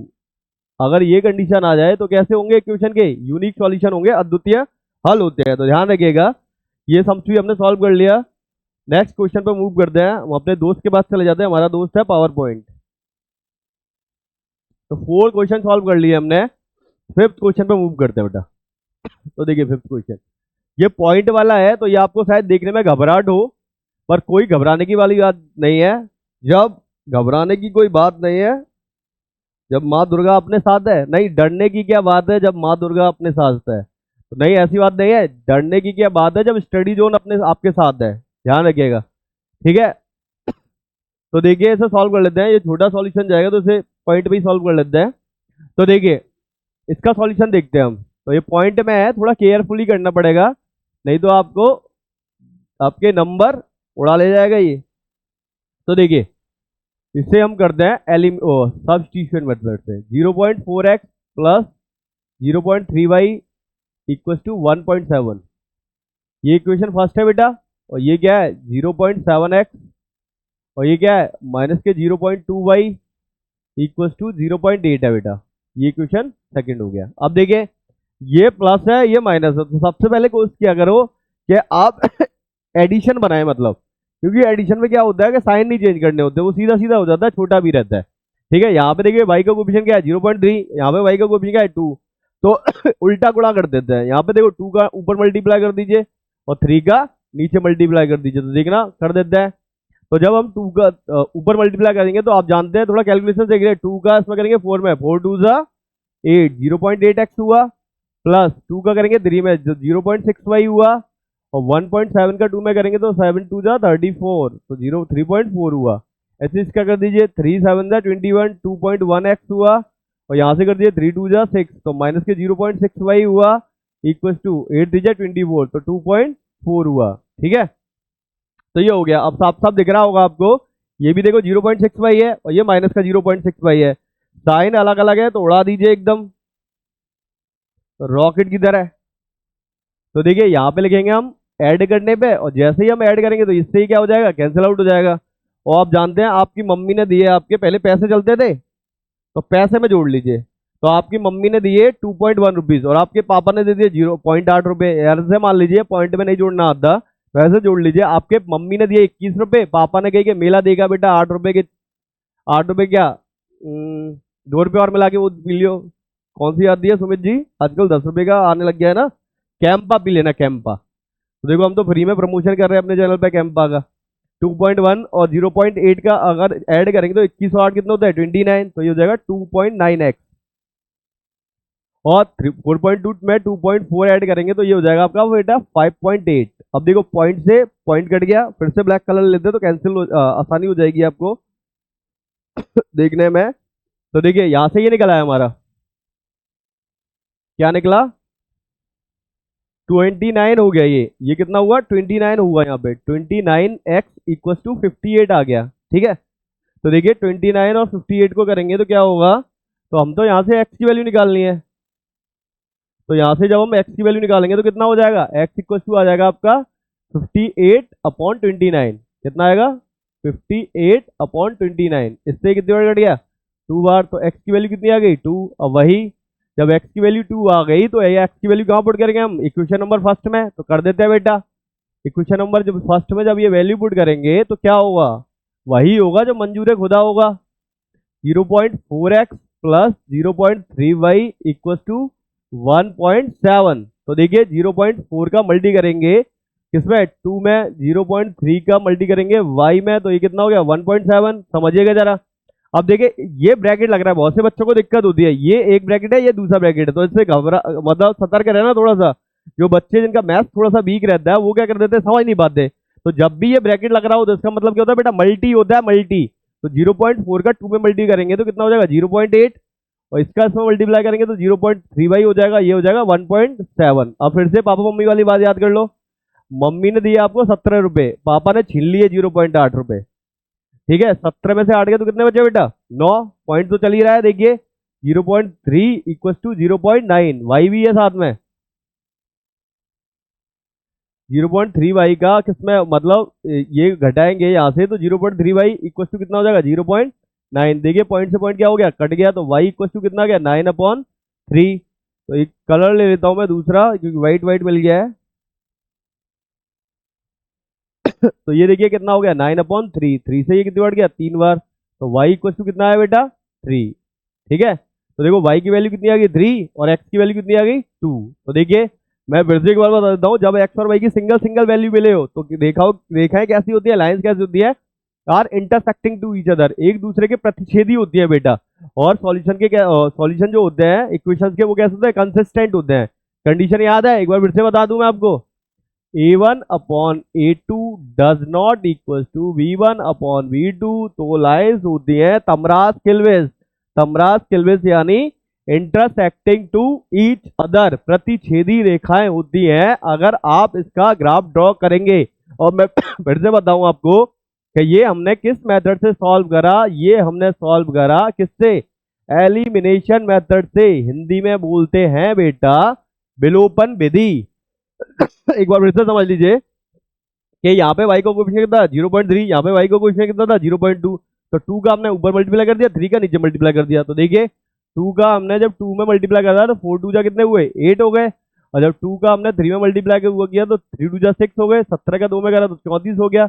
अगर ये कंडीशन आ जाए तो कैसे होंगे इक्वेशन के, यूनिक सॉल्यूशन होंगे, अद्वितीय हल होते हैं। तो ध्यान रखिएगा, ये सम भी हमने सॉल्व कर लिया। नेक्स्ट क्वेश्चन पे मूव करते हैं, हम अपने दोस्त के पास चले जाते हैं। हमारा दोस्त है पावर पॉइंट। तो 4 क्वेश्चन सॉल्व कर लिए हमने। फिफ्थ क्वेश्चन पे मूव करते हैं बेटा। तो देखिए फिफ्थ क्वेश्चन, ये पॉइंट वाला है, तो ये आपको शायद देखने में घबराहट हो, पर कोई घबराने की वाली बात नहीं है। जब घबराने की कोई बात नहीं है जब माँ दुर्गा अपने साथ है। नहीं, डरने की क्या बात है जब माँ दुर्गा अपने साथ है। तो नहीं, ऐसी बात नहीं है। डरने की क्या बात है जब स्टडी जोन अपने आपके साथ है। ध्यान रखिएगा, ठीक है। तो देखिए इसे सॉल्व कर लेते हैं। ये छोटा सॉल्यूशन जाएगा तो इसे पॉइंट पे ही सॉल्व कर लेते हैं। तो देखिए इसका सॉल्यूशन देखते हैं हम। तो ये पॉइंट में है, थोड़ा केयरफुली करना पड़ेगा, नहीं तो आपको आपके नंबर उड़ा ले जाएगा ये। तो देखिए इसे हम करते हैं सब्स्टिट्यूशन मेथड से। 0.4x plus 0.3y equal to 1.7, ये इक्वेशन फर्स्ट है बेटा। और ये क्या है 0.7x, और ये क्या है माइनस के 0.2y इक्वल टू 0.8 है बेटा। ये इक्वेशन सेकंड हो गया। अब देखिए ये प्लस है ये माइनस है, तो सबसे पहले कोशिश किया करो कि आप एडिशन बनाए, मतलब क्योंकि एडिशन में क्या होता है कि साइन नहीं चेंज करने होते, वो सीधा सीधा हो जाता है, छोटा भी रहता है। ठीक है, यहाँ पे देखिए y का कोएफिशिएंट क्या है 0.3, यहाँ पे y का कोएफिशिएंट क्या है 2, तो उल्टा गुणा कर देते हैं। यहाँ पे देखो 2 का ऊपर मल्टीप्लाई कर दीजिए और 3 का नीचे मल्टीप्लाई कर दीजिए, तो देखना कर देते हैं। तो जब हम 2 का ऊपर मल्टीप्लाई करेंगे तो आप जानते हैं, थोड़ा कैलकुलेशन देख रहे हैं, 2 का इसमें करेंगे 4 में, 4 2 जा 8, 0.8x हुआ, प्लस 2 का करेंगे 3 में 0.6y हुआ, और 1.7 का 2 में करेंगे तो 7 2 जा 34, तो 3.4 हुआ। ऐसे इसका कर दीजिए 3 7 जा 21, 2.1x हुआ, और यहाँ से कर दीजिए 3 2 जा 6, तो माइनस के 0.6y हुआ इक्वल टू 8 3 जा 24, तो 2.4 हुआ। ठीक है, तो ये हो गया। अब साफ साफ दिख रहा होगा आपको, ये भी देखो 0.6y है और ये माइनस का 0.6y है, साइन अलग अलग है तो उड़ा दीजिए एकदम रॉकेट की तरह। तो देखिए यहाँ पे लिखेंगे हम ऐड करने पे, और जैसे ही हम ऐड करेंगे तो इससे ही क्या हो जाएगा कैंसिल आउट हो जाएगा। और आप जानते हैं आपकी मम्मी ने दिए, आपके पहले पैसे चलते थे तो पैसे में जोड़ लीजिए। तो आपकी मम्मी ने दिए 2.1 रुपीज और आपके पापा ने दे दिए 0.8 रुपए। ऐसे मान लीजिए पॉइंट में नहीं जोड़ना आता, वैसे जोड़ लीजिए। आपके मम्मी ने दिए 21 रुपए, पापा ने कही कि मेला देगा बेटा 8 रुपए के, 8 रुपए क्या 2 रुपए और मिला के वो पी लियो। कौन सी आती है सुमित जी, आजकल 10 रुपए का आने लग गया है ना, कैंपा पी लेना कैंपा। तो देखो हम तो फ्री में प्रमोशन कर रहे हैं अपने चैनल पे कैंपा का। 2.1 और 0.8 का अगर ऐड करेंगे तो 21 और 8 कितना होता है 29, तो ये हो जाएगा 2.9x। और 4.2 में 2.4 ऐड करेंगे तो ये हो जाएगा आपका बेटा 5.8। अब देखो पॉइंट से पॉइंट कट गया, फिर से ब्लैक कलर लेते हैं तो कैंसिल आसानी हो जाएगी आपको देखने में। तो देखिए यहां से ये निकला है हमारा, क्या निकला 29 हो गया। ये कितना हुआ 29 हुआ, यहाँ पे 29x इक्वल टू 58 आ गया। ठीक है, तो देखिए 29 और 58 को करेंगे तो क्या होगा, तो हम तो यहाँ से x की वैल्यू निकालनी है, तो यहाँ से जब हम x की वैल्यू निकालेंगे तो कितना हो जाएगा x इक्वल टू आ जाएगा आपका 58/29। कितना आएगा 58/29। इससे कितनी बार कट गया 2 बार, तो x की वैल्यू कितनी आ गई 2। अब वही जब x की वैल्यू 2 आ गई तो ये x की वैल्यू कहाँ पुट करेंगे हम, इक्वेशन नंबर फर्स्ट में, तो कर देते हैं बेटा। इक्वेशन नंबर जब फर्स्ट में जब ये वैल्यू पुट करेंगे तो क्या होगा, वही होगा जो मंजूर खुदा होगा। 0.4x plus 0.3y equal to 1.7। तो देखिए 0.4 का मल्टी करेंगे किसमें 2 में, 0.3 का मल्टी करेंगे y में, तो ये कितना हो गया 1.7। समझिएगा जरा। अब देखिए ये ब्रैकेट लग रहा है, बहुत से बच्चों को दिक्कत होती है, ये एक ब्रैकेट है ये दूसरा ब्रैकेट है, तो इससे घबरा मतलब सतर्क रहना थोड़ा सा। जो बच्चे जिनका मैथ थोड़ा सा वीक रहता है वो क्या कर देते हैं समझ नहीं पाते। तो जब भी ये ब्रैकेट लग रहा हो तो इसका मतलब क्या होता है बेटा मल्टी होता है, मल्टी। तो 0.4 का 2 में मल्टी करेंगे तो कितना हो जाएगा 0.8, और इसका इसमें मल्टीप्लाई करेंगे तो 0.3y हो जाएगा, ये हो जाएगा 1.7। अब फिर से पापा मम्मी वाली बात याद कर लो। मम्मी ने दिया आपको 17 रुपए, पापा ने छीन लिए 0.8 रुपए। ठीक है, 17 में से 8 गए तो कितने बचे बेटा 9। पॉइंट तो चल ही रहा है, देखिए 0.3 इक्वल टू 0.9, वाई भी है साथ में। 0.3y का किसमें मतलब ये घटाएंगे यहाँ से तो 0.3y इक्वल टू कितना हो जाएगा 0.9। देखिए पॉइंट से पॉइंट क्या हो गया कट गया, तो y इक्वल टू कितना गया 9/3। तो एक कलर ले लेता हूं मैं दूसरा क्योंकि व्हाइट व्हाइट मिल गया है। तो ये देखिए कितना हो गया 9/3, 3 से ये कितनी बार गया 3 बार, तो y इक्वल टू कितना है बेटा 3। ठीक है। तो देखो y की वैल्यू कितनी आ गई 3 और x की वैल्यू कितनी आ गई 2। तो देखिए मैं फिर से एक बार बता देता हूँ, जब x और y की सिंगल सिंगल वैल्यू मिले हो तो देखा है कैसी होती है, लाइंस कैसी होती है, are intersecting to each other, एक दूसरे के प्रतिच्छेदी होती है बेटा। और सॉल्यूशन के क्या, सॉल्यूशन जो होते हैं इक्वेशंस के वो कैसे होते हैं, कंसिस्टेंट होते हैं। कंडीशन याद है, एक बार फिर से बता दूं मैं आपको, a1 upon a2 does not equal to v1 upon v2। तो लाइंस होती है तमरास किल्विस, तमरास किल्विस यानी इंटरसेक्टिंग टू ईच अदर, प्रतिच्छेदी रेखाएं होती हैं अगर आप इसका ग्राफ ड्रॉ करेंगे। और मैं फिर से बताऊं आपको कि ये हमने किस मेथड से सॉल्व करा, ये हमने सॉल्व करा किससे, एलिमिनेशन मेथड से, हिंदी में बोलते हैं बेटा विलोपन विधि। एक बार फिर से समझ लीजिए कि यहाँ पे y को कोएफिशिएंट कितना था 0.3, यहाँ पे y को कोएफिशिएंट कितना था 0.2। तो 2 का हमने ऊपर मल्टीप्लाई कर दिया, 3 का नीचे मल्टीप्लाई कर दिया। तो देखिए 2 का हमने जब 2 में मल्टीप्लाई करा तो 4 2 जा कितने हुए 8 हो गए, और जब 2 का हमने 3 में मल्टीप्लाई किया तो 3 2 जा 6 हो गए, 17 का 2 में करा तो 34 हो गया।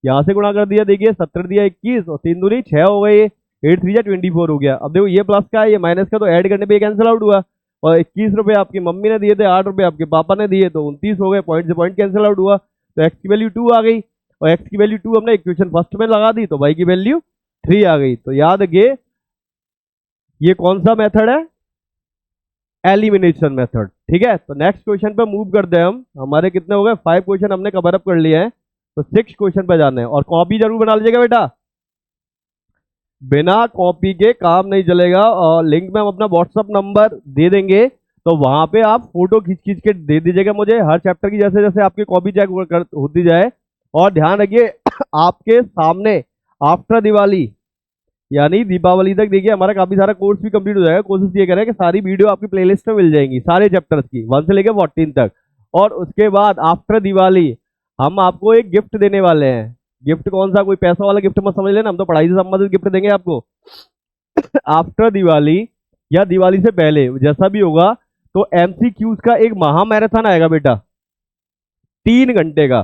यहाँ से गुणा कर दिया, देखिए 17 दिया 21 और 3 दूनी 6 हो गए, 8 3 जा 24 हो गया। अब देखो ये प्लस का है ये माइनस का, तो ऐड करने पे कैंसिल आउट हुआ। और 21 रुपए आपकी मम्मी ने दिए थे, 8 रुपए आपके पापा ने दिए, तो 29 हो गए, पॉइंट से पॉइंट कैंसिल आउट हुआ। तो x की वैल्यू 2 आ गई, और x की वैल्यू 2 हमने इक्वेशन फर्स्ट में लगा दी, तो y की वैल्यू 3 आ गई। तो याद रखिए ये कौन सा मेथड है, एलिमिनेशन मेथड। ठीक है, तो नेक्स्ट क्वेश्चन पे मूव करते हैं हम। हमारे कितने हो गए 5 क्वेश्चन हमने कवर अप कर लिए हैं, तो 6 क्वेश्चन पे जाने हैं। और कॉपी जरूर बना लीजिएगा बेटा, बिना कॉपी के काम नहीं चलेगा। और लिंक में हम अपना व्हाट्सअप नंबर दे देंगे, तो वहां पे आप फोटो खींच खींच के दे दीजिएगा मुझे हर चैप्टर की, जैसे जैसे आपकी कॉपी चेक होती जाए। और ध्यान रखिए आपके सामने आफ्टर दिवाली यानी दीपावली तक देखिए हमारा काफी सारा कोर्स भी कंप्लीट हो जाएगा। कोशिश ये करें कि सारी वीडियो आपकी प्लेलिस्ट में मिल जाएंगी, सारे चैप्टर्स की 1 से लेकर 14 तक। और उसके बाद आफ्टर दिवाली हम आपको एक गिफ्ट देने वाले हैं। गिफ्ट कौन सा, कोई पैसा वाला गिफ्ट मत समझ लेना, हम तो पढ़ाई से संबंधित गिफ्ट देंगे आपको। आफ्टर दिवाली या दिवाली से पहले जैसा भी होगा, तो एमसीक्यूज का एक महा मैराथन आएगा बेटा 3 घंटे का।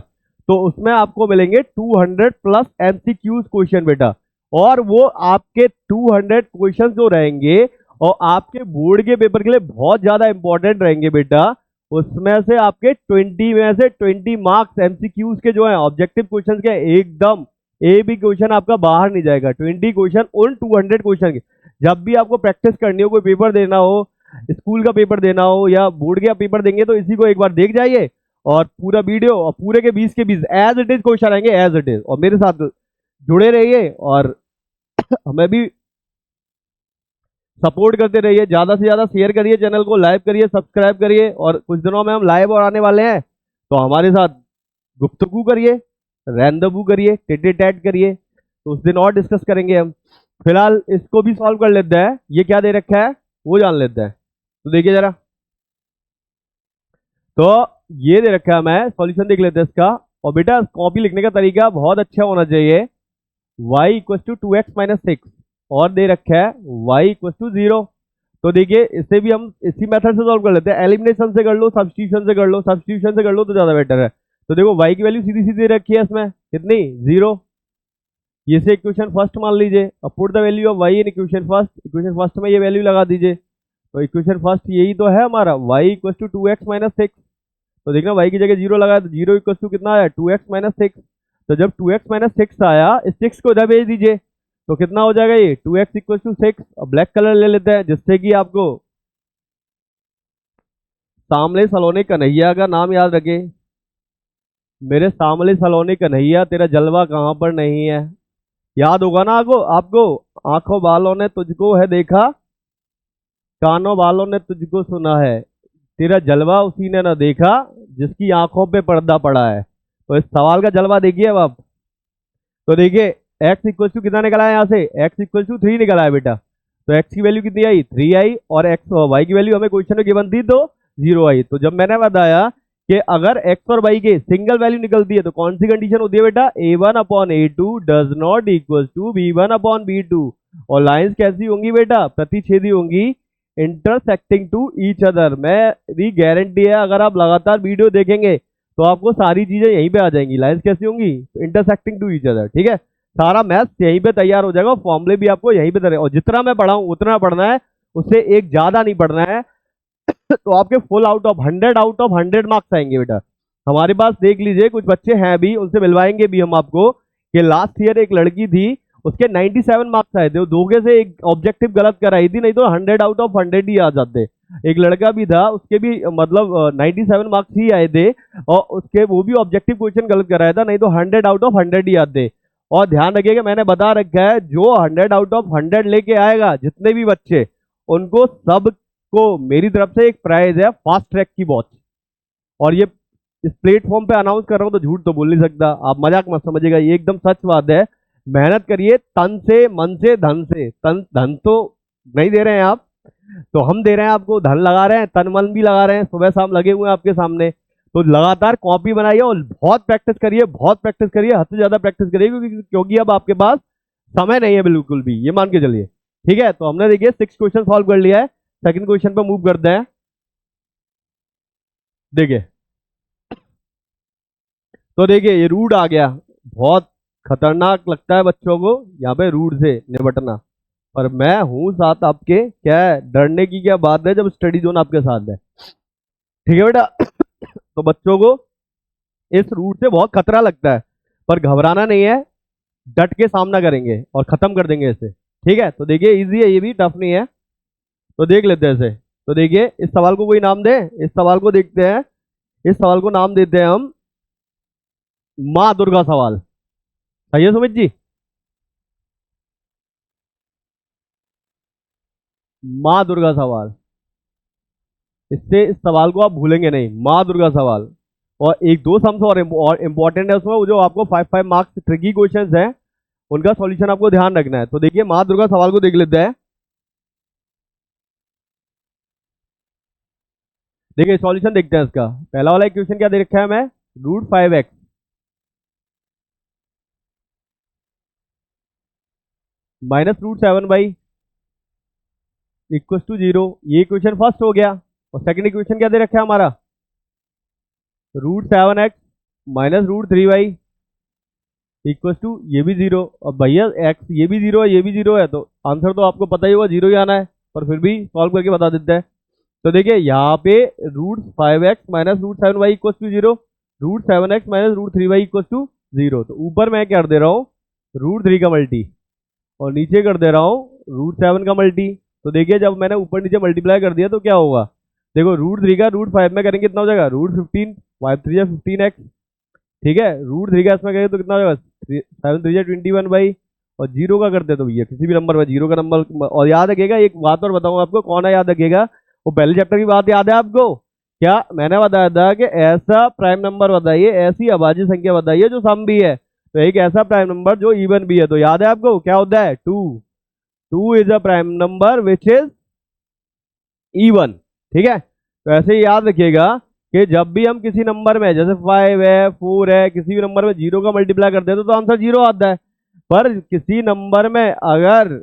तो उसमें आपको मिलेंगे 200 प्लस एमसीक्यूज क्वेश्चन बेटा, और वो आपके 200 क्वेश्चन जो रहेंगे और आपके बोर्ड के पेपर के लिए बहुत ज्यादा इंपॉर्टेंट रहेंगे बेटा। उसमें से आपके 20 में से 20 मार्क्स एमसीक्यूज के जो है ऑब्जेक्टिव क्वेश्चन के, एकदम एक भी क्वेश्चन आपका बाहर नहीं जाएगा। 20 क्वेश्चन उन 200 क्वेश्चन के। जब भी आपको प्रैक्टिस करनी हो, कोई पेपर देना हो, स्कूल का पेपर देना हो या बोर्ड का पेपर देंगे, तो इसी को एक बार देख जाइए और पूरा वीडियो, और पूरे के 20 के 20 एज इट इज क्वेश्चन आएंगे एज इट इज। और मेरे साथ जुड़े रहिए और हमें भी सपोर्ट करते रहिए, ज्यादा से ज्यादा शेयर करिए, चैनल को लाइक करिए, सब्सक्राइब करिए। और कुछ दिनों में हम लाइव और आने वाले हैं, तो हमारे साथ गुफ्तगू करिए, रैंडमू करिए, टेट करिए, तो उस दिन और डिस्कस करेंगे हम। फिलहाल इसको भी सॉल्व कर लेते हैं, ये क्या दे रखा है वो जान लेते हैं। तो देखिए जरा, तो ये दे रखा है, मैं सॉल्यूशन देख लेते हैं इसका। और बेटा कॉपी लिखने का तरीका बहुत अच्छा होना चाहिए। y equal to 2x minus 6 और दे रखा है y इक्वल टू 0। तो देखिए इसे भी हम इसी मेथड से सॉल्व कर लेते हैं, एलिमिनेशन से कर लो, सब्स्टिट्यूशन से कर लो, सब्स्टिट्यूशन से कर लो तो ज्यादा बेटर है। तो देखो y की वैल्यू सीधी सीधी रखी है इसमें, कितनी 0। ये से इक्वेशन फर्स्ट मान लीजिए, अब put the value of y in equation first, equation first में ये वैल्यू लगा दीजिए। तो इक्वेशन फर्स्ट यही तो है हमारा, y equal to 2x minus 6। तो देखना y की जगह 0 लगाया तो 0 इक्वल टू कितना आया 2x माइनस 6। तो जब 2x माइनस 6 आया, इस 6 को इधर भेज दीजिए, तो कितना हो जाएगा ये 2x इक्वल टू 6। अब ब्लैक कलर ले लेते हैं जिससे कि आपको सामले सलोने कन्हैया का नाम याद रखे। मेरे सामले सलोने कन्हैया तेरा जलवा कहां पर नहीं है, याद होगा ना आपको। आंखों वालों ने तुझको है देखा, कानों वालों ने तुझको सुना है, तेरा जलवा उसी ने ना देखा जिसकी आंखों पे पर्दा पड़ा है। तो इस सवाल का जलवा देखिए अब आप। तो देखिए x इक्वल टू कितना निकला है, यहाँ से x इक्वल टू 3 निकला है बेटा। तो x की वैल्यू कितनी आई 3 आई, और y की वैल्यू हमें क्वेश्चन में गिवन थी तो 0 आई। तो जब मैंने बताया कि अगर x और y के सिंगल वैल्यू निकलती है तो कौन सी कंडीशन होती है बेटा, a1 upon a2 does not equal to b1 upon b2। और लाइंस कैसी होंगी बेटा, प्रतिच्छेदी होंगी, इंटरसेक्टिंग टू ईच अदर। मेरी गारंटी है अगर आप लगातार वीडियो देखेंगे तो आपको सारी चीजें यहीं पे आ जाएंगी। लाइंस कैसी होंगी, इंटरसेक्टिंग टू ईच अदर। ठीक है, सारा मैथ्स यहीं पे तैयार हो जाएगा, फॉर्मूले भी आपको यहीं पे तैयार, और जितना मैं पढ़ाऊं उतना पढ़ना है, उससे एक ज्यादा नहीं पढ़ना है। तो आपके फुल आउट ऑफ 100 मार्क्स आएंगे बेटा। हमारे पास देख लीजिए कुछ बच्चे हैं भी, उनसे मिलवाएंगे भी हम आपको, कि लास्ट ईयर एक लड़की थी, उसके 97 मार्क्स आए थे, वो धोखे से एक ऑब्जेक्टिव गलत कराई थी, नहीं तो 100 आउट ऑफ 100 ही आ जाते। एक लड़का भी था, उसके भी मतलब 97 मार्क्स ही आए थे, और उसके वो भी ऑब्जेक्टिव क्वेश्चन गलत कराया था, नहीं तो 100 आउट ऑफ 100 ही आते। और ध्यान रखिएगा, मैंने बता रखा है, जो 100 आउट ऑफ 100 लेके आएगा, जितने भी बच्चे, उनको सब को मेरी तरफ से एक प्राइज है, फास्ट ट्रैक की वॉच। और ये इस प्लेटफॉर्म पे अनाउंस कर रहा हूं तो झूठ तो बोल नहीं सकता, आप मजाक मत समझिएगा, ये एकदम सच बात है। मेहनत करिए तन से, मन से, धन से। तन धन तो नहीं दे रहे हैं आप, तो हम दे रहे हैं आपको, धन लगा रहे हैं, तन मन भी लगा रहे हैं, सुबह शाम लगे हुए हैं आपके सामने। तो लगातार कॉपी बनाइए और बहुत प्रैक्टिस करिए, बहुत प्रैक्टिस करिए, हद से ज्यादा प्रैक्टिस करिए, क्योंकि अब आपके पास समय नहीं है बिल्कुल भी, ये मान के चलिए। ठीक है, तो हमने देखिए 6 क्वेश्चन सॉल्व कर लिया है। सेकंड क्वेश्चन पे मूव करते हैं। देखिए, तो देखिए ये रूट आ गया, बहुत खतरनाक लगता है बच्चों को यहाँ पे रूट से निपटना, पर मैं हूं साथ आपके, क्या है डरने की क्या बात है जब स्टडी जोन आपके साथ है। ठीक है बेटा। तो बच्चों को इस रूट से बहुत खतरा लगता है, पर घबराना नहीं है, डट के सामना करेंगे और खत्म कर देंगे इसे। ठीक है, तो देखिए इजी है, ये भी टफ नहीं है, तो देख लेते हैं इसे। तो देखिए इस सवाल को कोई नाम दे, इस सवाल को देखते हैं, इस सवाल को नाम देते हैं हम माँ दुर्गा सवाल। सही है सुमित जी? माँ दुर्गा सवाल, इससे इस सवाल को आप भूलेंगे नहीं, माँ दुर्गा सवाल। और एक दो सम्स और इंपॉर्टेंट है उसमें, वो जो आपको 5 मार्क्स ट्रिकी क्वेश्चंस हैं, उनका सॉल्यूशन आपको ध्यान रखना है। तो देखिए माँ दुर्गा सवाल को देख लेते हैं। देखिए सॉल्यूशन देखते हैं इसका। पहला वाला क्वेश्चन क्या दे रखा है हमें, √5x -√7y इक्वल टू 0। ये इक्वेशन फर्स्ट हो गया। और सेकंड इक्वेशन क्या दे रखा है हमारा, √7x -√3y इक्वल टू, ये भी 0। और भैया x ये भी 0 है, ये भी 0 है, तो आंसर तो आपको पता ही होगा 0 ही आना है, पर फिर भी सॉल्व करके बता देते हैं। तो देखिए यहाँ पे √5x -√7y equal to 0, √7x -√3y equal to 0। तो ऊपर मैं क्या कर दे रहा हूँ, √3 का मल्टी, और नीचे कर दे रहा हूँ √7 का मल्टी। तो देखिए जब मैंने ऊपर नीचे मल्टीप्लाई कर दिया तो क्या होगा, देखो √3 का √5 में करेंगे कितना हो जाएगा, √15, 5 3 15x। ठीक है, √3 का इसमें करेंगे तो कितना हो जाएगा, 7 3 21 और 0 का करते तो भैया किसी भी नंबर में 0 का नंबर। और याद रखिएगा एक बात और बताऊंगा आपको, कौन है याद रखिएगा, वो पहले चैप्टर की बात याद है आपको, क्या मैंने बताया था कि ऐसा प्राइम नंबर बताइए, ऐसी अभाज्य संख्या बताइए जो सम भी है, तो एक ऐसा प्राइम नंबर जो इवन भी है। तो याद है आपको क्या होता है, 2। 2 is a prime number which is even. ठीक है, तो ऐसे ही याद रखिएगा कि जब भी हम किसी नंबर में, जैसे 5 है, 4 है, किसी भी नंबर में 0 का मल्टीप्लाई करते हैं तो आंसर 0 आता है। पर किसी नंबर में अगर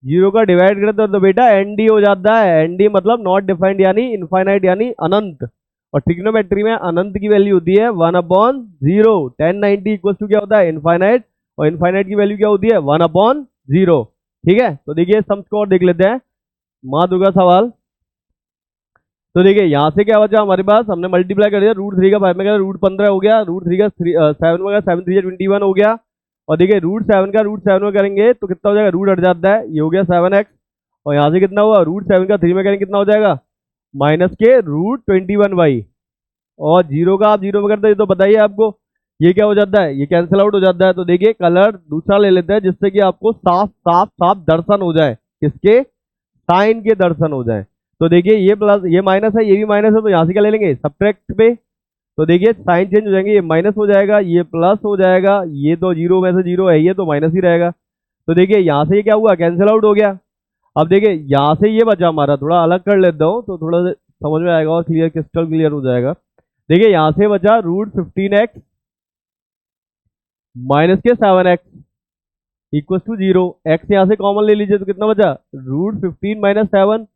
0 का डिवाइड करते हो तो बेटा एनडी हो जाता है। एनडी मतलब नॉट डिफाइंड, यानी इनफाइनाइट, यानी अनंत। और ट्रिग्नोमेट्री में अनंत की वैल्यू होती है 1/0। 1090 इक्वल टू क्या होता है, इनफाइनाइट, और इनफाइनाइट की वैल्यू क्या होती है, 1/0। ठीक है, तो देखिए सम स्कोर देख लेते हैं, माँ दुर्गा सवाल। तो देखिए यहाँ से क्या बचा हमारे पास, हमने मल्टीप्लाई कर दिया, √3 का 5 में क्या, √15 हो गया, √3 का 7 में गया, 7 3 21 हो गया। और देखिए √7 का √7 में करेंगे तो कितना हो जाएगा, रूट हट जाता है, ये हो गया 7x। और यहाँ से कितना हुआ, √7 का 3 में करेंगे कितना हो जाएगा, माइनस के √21y। और 0 का आप 0 में करते हैं तो बताइए आपको ये क्या हो जाता है, ये कैंसिल आउट हो जाता है। तो देखिए कलर दूसरा ले लेते हैं जिससे कि आपको साफ साफ साफ दर्शन हो जाए, किसके, साइन के दर्शन हो जाए। तो देखिए ये प्लस, ये माइनस है, ये भी माइनस है, तो यहाँ से क्या ले लेंगे, सब्ट्रैक्ट पे। तो देखिए साइन चेंज हो जाएंगे, ये माइनस हो जाएगा, ये प्लस हो जाएगा, ये तो 0 में से 0 है, ये तो माइनस ही रहेगा। तो देखिए यहाँ से ये क्या हुआ, कैंसिल आउट हो गया। अब देखिए यहाँ से ये बचा हमारा, थोड़ा अलग कर लेता हूँ तो थोड़ा समझ में आएगा और क्लियर, क्रिस्टल क्लियर हो जाएगा। देखिए यहाँ से बचा √15x माइनस के 7x इक्वल टू 0। एक्स यहाँ से कॉमन ले लीजिए तो कितना बचा, √15 - 7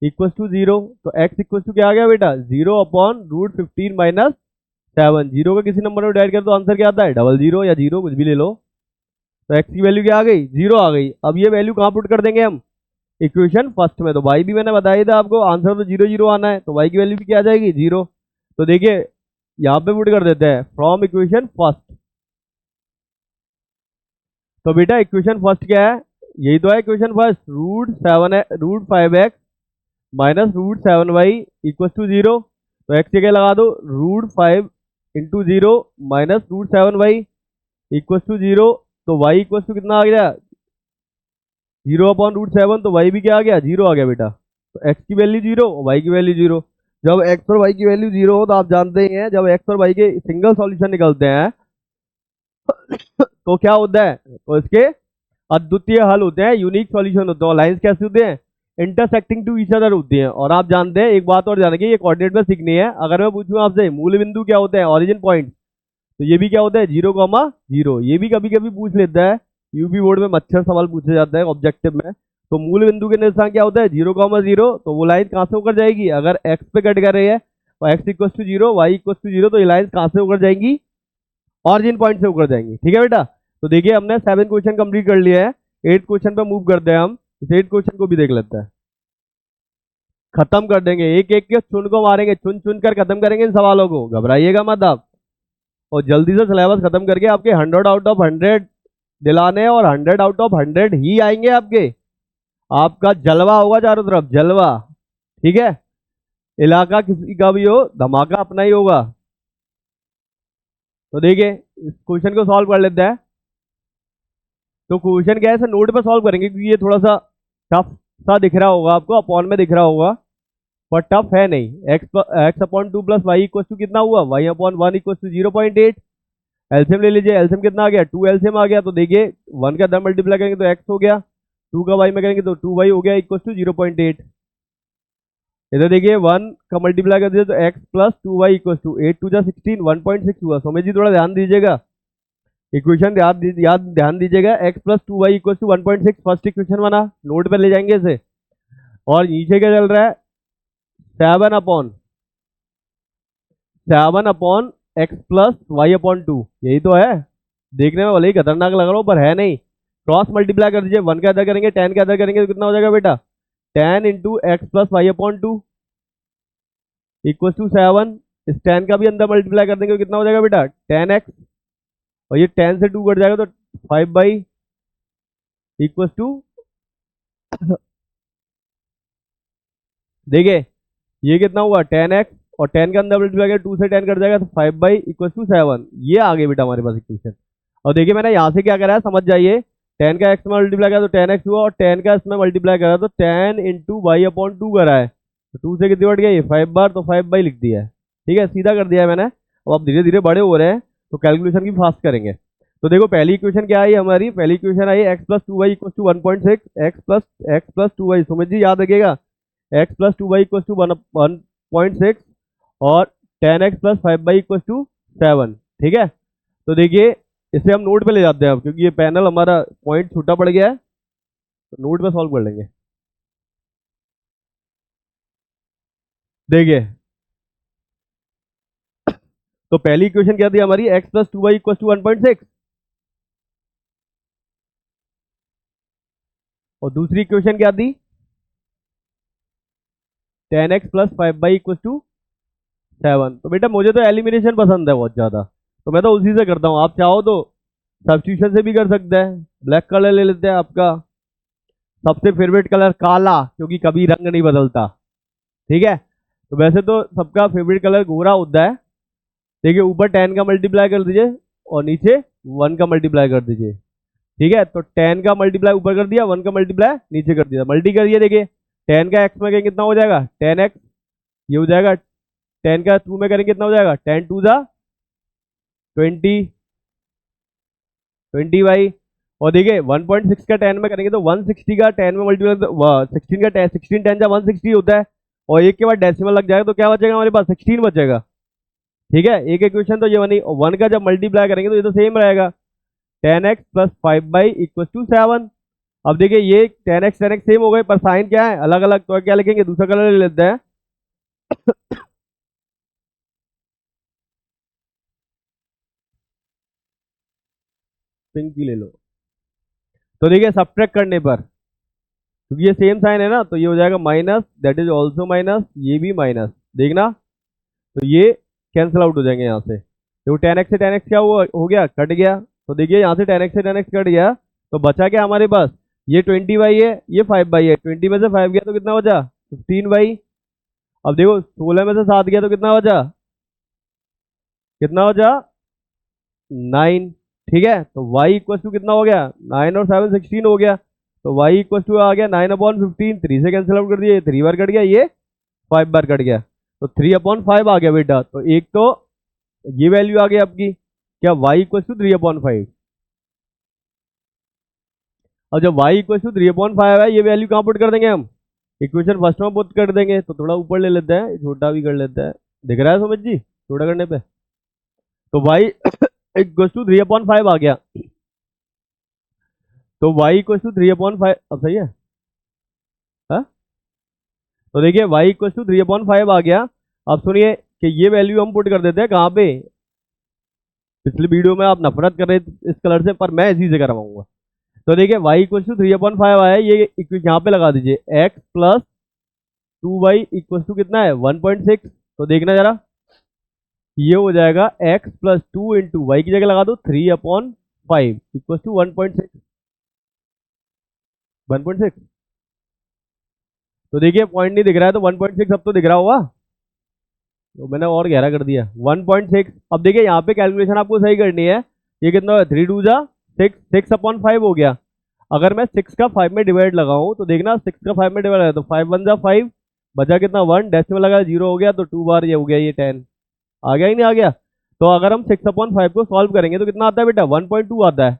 इक्वल टू 0। तो x इक्वल टू क्या आ गया बेटा, 0/√15 - 7। 0 का किसी नंबर में डिवाइड कर तो आंसर क्या आता है, 00 या 0 कुछ भी ले लो। तो x की वैल्यू क्या आ गई, 0 आ गई। अब ये वैल्यू कहाँ पुट कर देंगे हम, इक्वेशन फर्स्ट में। तो y भी मैंने बताया था आपको, आंसर तो 0 0 आना है, तो y की वैल्यू भी क्या आ जाएगी, 0। तो देखिए यहाँ पे पुट कर देते हैं फ्रॉम इक्वेशन फर्स्ट। तो बेटा इक्वेशन फर्स्ट क्या है, यही तो है equation first, √5x minus √7y equal to 0। तो x जगह लगा दो √5 × 0 माइनस √7y इक्वल टू 0। तो y इक्वल टू कितना आ गया, 0/√7। तो y भी क्या आ गया, 0 आ गया बेटा। तो x की वैल्यू 0, y की वैल्यू 0। जब x और y की वैल्यू 0 हो तो आप जानते ही हैं, जब x और y के सिंगल सॉल्यूशन निकलते हैं तो क्या होता है, तो इसके अद्वितीय हल होते हैं, यूनिक सॉल्यूशन होते हैं। और लाइंस कैसे होते हैं, इंटरसेक्टिंग टू ईच अदर होती हैं। और आप जानते हैं, एक बात और जानेंगे, ये कोऑर्डिनेट में सीखनी है। अगर मैं पूछूं आपसे मूल बिंदु क्या होते हैं, ओरिजिन पॉइंट, तो ये भी क्या होता है, 0,0। ये भी कभी कभी पूछ लेता है, यूपी बोर्ड में मच्छर सवाल पूछे जाता है ऑब्जेक्टिव में। तो मूल बिंदु के निशान क्या होता है, 0,0। तो वो लाइन कहाँ से होकर जाएगी, अगर एक्स पे कट कर रही है और X equal to 0, Y equal to 0, तो ये लाइन कहाँ से होकर जाएंगी, ऑरिजिन पॉइंट से होकर जाएंगी। ठीक है बेटा। तो देखिए हमने 7 क्वेश्चन कंप्लीट कर लिए हैं, 8 क्वेश्चन पे मूव करते हैं हम। इस 8 क्वेश्चन को भी देख लेते हैं, खत्म कर देंगे, एक एक के चुन को मारेंगे, चुन चुन कर खत्म करेंगे इन सवालों को, घबराइएगा मत आप। और जल्दी से सिलेबस खत्म करके आपके 100 आउट ऑफ 100 दिलाने, और 100 आउट ऑफ 100 ही आएंगे आपके। आपका जलवा होगा चारों तरफ, जलवा। ठीक है, इलाका किसी का भी हो, धमाका अपना ही होगा। तो देखिए इस क्वेश्चन को सॉल्व कर लेते हैं। तो क्वेश्चन क्या है, इसे नोट पे सॉल्व करेंगे, क्योंकि ये थोड़ा सा टफ सा दिख रहा होगा आपको, अपॉन में दिख रहा होगा, पर टफ है नहीं। x/2 plus Y equal to कितना हुआ, y/1 इक्वल टू 0.8। एलसीएम ले लीजिए, एलसीएम कितना आ गया, 2 एलसीएम आ गया। तो देखिए 1 का 10 मल्टीप्लाई करेंगे तो x हो गया, 2 का y में करेंगे तो 2y हो गया इक्वल टू 0.8। इधर देखिए 1 का मल्टीप्लाई कर दिया तो x plus 2y equal to 8 2 जा 16, 1.6 हुआ। सोमेश जी थोड़ा ध्यान दीजिएगा, इक्वेशन ध्यान दीजिएगा। x plus 2y equal to 1.6 first equation बना, नोट पर ले जाएंगे इसे। और नीचे क्या चल रहा है, 7/x प्लस y/2, यही तो है। देखने में भले ही खतरनाक लग रहा हो, पर है नहीं। क्रॉस मल्टीप्लाई कर दीजिए, 1 का अदर करेंगे, 10 का अदर करेंगे तो कितना हो जाएगा बेटा, 10 × x plus y/2 equal to 7। इस 10 का भी अंदर मल्टीप्लाई कर देंगे तो कितना हो जाएगा बेटा, 10x। और ये 10 से 2 कट जाएगा तो 5 इक्वल टू देखिए ये कितना हुआ, 10x, और 10 का अंदर मल्टीप्लाई कर 2 से 10 कट जाएगा तो 5 इक्वल टू 7। ये आ गई बेटा हमारे पास इक्वेशन। और देखिए मैंने यहाँ से क्या करा है, समझ जाइए। 10 का x में मल्टीप्लाई करा तो 10x हुआ, और 10 का इसमें मल्टीप्लाई करा तो 10 × y/2 करा है। तो 2 से कितनी बढ़ गया, ये 5 बार, तो 5 लिख दिया है। ठीक है, सीधा कर दिया है मैंने। अब आप धीरे धीरे बड़े हो रहे हैं तो कैलकुलेशन भी फास्ट करेंगे। तो देखो पहली इक्वेशन क्या आई हमारी, पहली इक्वेशन आई x plus 2y equal to 1.6, x plus 2y, समझ जी याद रखिएगा, x plus 2y equal to 1.6, और 10x plus 5y equal to 7। ठीक है, तो देखिए इसे हम नोट पे ले जाते हैं अब, क्योंकि ये पैनल हमारा पॉइंट छोटा पड़ गया है, तो नोट पे सॉल्व कर लेंगे। देखिए तो पहली इक्वेशन क्या थी हमारी, x plus 2y equal to 1.6, और दूसरी इक्वेशन क्या थी, 10x plus 5y equal to 7। तो बेटा मुझे तो एलिमिनेशन पसंद है बहुत ज़्यादा, तो मैं तो उसी से करता हूँ। आप चाहो तो सब्स्टिट्यूशन से भी कर सकते हैं। ब्लैक कलर ले लेते हैं, आपका सबसे फेवरेट कलर काला, क्योंकि कभी रंग नहीं बदलता। ठीक है, तो वैसे तो सबका फेवरेट कलर गोरा होता है। देखिए ऊपर 10 का मल्टीप्लाई कर दीजिए, और नीचे 1 का मल्टीप्लाई कर दीजिए। ठीक है, तो 10 का मल्टीप्लाई ऊपर कर दिया, 1 का मल्टीप्लाई नीचे कर दिया, मल्टी करिए। देखिए 10 का x में करेंगे कितना हो जाएगा, 10x, ये हो जाएगा। 10 का 2 में करेंगे कितना हो जाएगा, 10 2 जा 20, 20y। और देखिए 1.6 का 10 में करेंगे तो 160 का 10 में मल्टीप्लाई, 16 का 10, 16 10 जा 160 होता है, और एक के बाद डेसिमल लग जाएगा तो क्या बचेगा हमारे पास, 16 बचेगा। ठीक है, एक इक्वेशन तो ये बनी। 1 का जब मल्टीप्लाई करेंगे तो ये तो सेम रहेगा, 10x plus 5y equal to 7। अब देखिए ये 10x सेम हो गए, पर साइन क्या है अलग अलग, तो क्या लिखेंगे, दूसरा कलर ले लेते हैं। पिंक ही ले लो। तो देखिए सब्ट्रैक्ट करने पर, क्योंकि ये सेम साइन है ना, तो ये हो जाएगा minus, that is also minus, ये भी माइनस, देखना। तो ये कैंसिल आउट हो जाएंगे यहाँ से। तो 10x से 10x क्या हुआ, हो गया, कट गया। तो देखिए यहाँ से 10x से 10x कट गया, तो बचा क्या हमारे पास, ये 20y है, ये 5y है। 20 में से 5 गया तो कितना बचा, 15y। अब देखो 16 में से 7 गया तो कितना बचा, कितना बचा, 9। ठीक है, तो y इक्वल टू कितना हो गया, 9 और 7 16 हो गया। तो y इक्वल टू आ गया 9/15, 3 से कैंसिल आउट कर दिए, 3 बार कट गया, ये 5 बार कट गया, तो 3/5 आ गया बेटा। तो एक तो ये वैल्यू आ गई आपकी, क्या, y इक्वल टू 3/5। और जब y इक्वल टू 3/5 है, ये वैल्यू कहाँ पुट कर देंगे हम, इक्वेशन फर्स्ट में पुट कर देंगे। तो थोड़ा ऊपर ले लेते हैं, छोटा भी कर लेते हैं, दिख रहा है सुमित जी छोटा करने पे। तो y इक्वल टू 3/5 आ गया। तो y इक्वल टू 3/5, अब सही है, हाँ? तो देखिए y इक्वल टू 3/5 आ गया। अब सुनिए कि ये वैल्यू हम पुट कर देते हैं कहाँ पे, पिछली वीडियो में आप नफरत कर रहे थे इस कलर से, पर मैं इसी से करवाऊंगा। तो देखिए y इक्वल टू 3/5 आया, ये यहाँ पे लगा दीजिए, x plus 2y equal to कितना है, 1.6। तो देखना जरा, ये हो जाएगा x प्लस 2 इंटू वाई की जगह लगा दो 3/5 इक्वल टू 1.6। 1.6, तो देखिए पॉइंट नहीं दिख रहा है, तो 1.6 अब तो दिख रहा होगा, तो मैंने और गहरा कर दिया 1.6। अब देखिए यहाँ पे कैलकुलेशन आपको सही करनी है। ये कितना है, 3 2 जा 6, 6/5 हो गया। अगर मैं 6 का 5 में डिवाइड लगाऊं तो देखना, 6 का 5 में डिवाइड लगा तो 5 1 जा 5, बचा कितना 1, डेसिमल लगा 0 हो गया, तो 2 बार ये हो गया, ये 10 आ गया ही नहीं आ गया। तो अगर हम 6/5 को सॉल्व करेंगे तो कितना आता है बेटा, 1.2 आता है।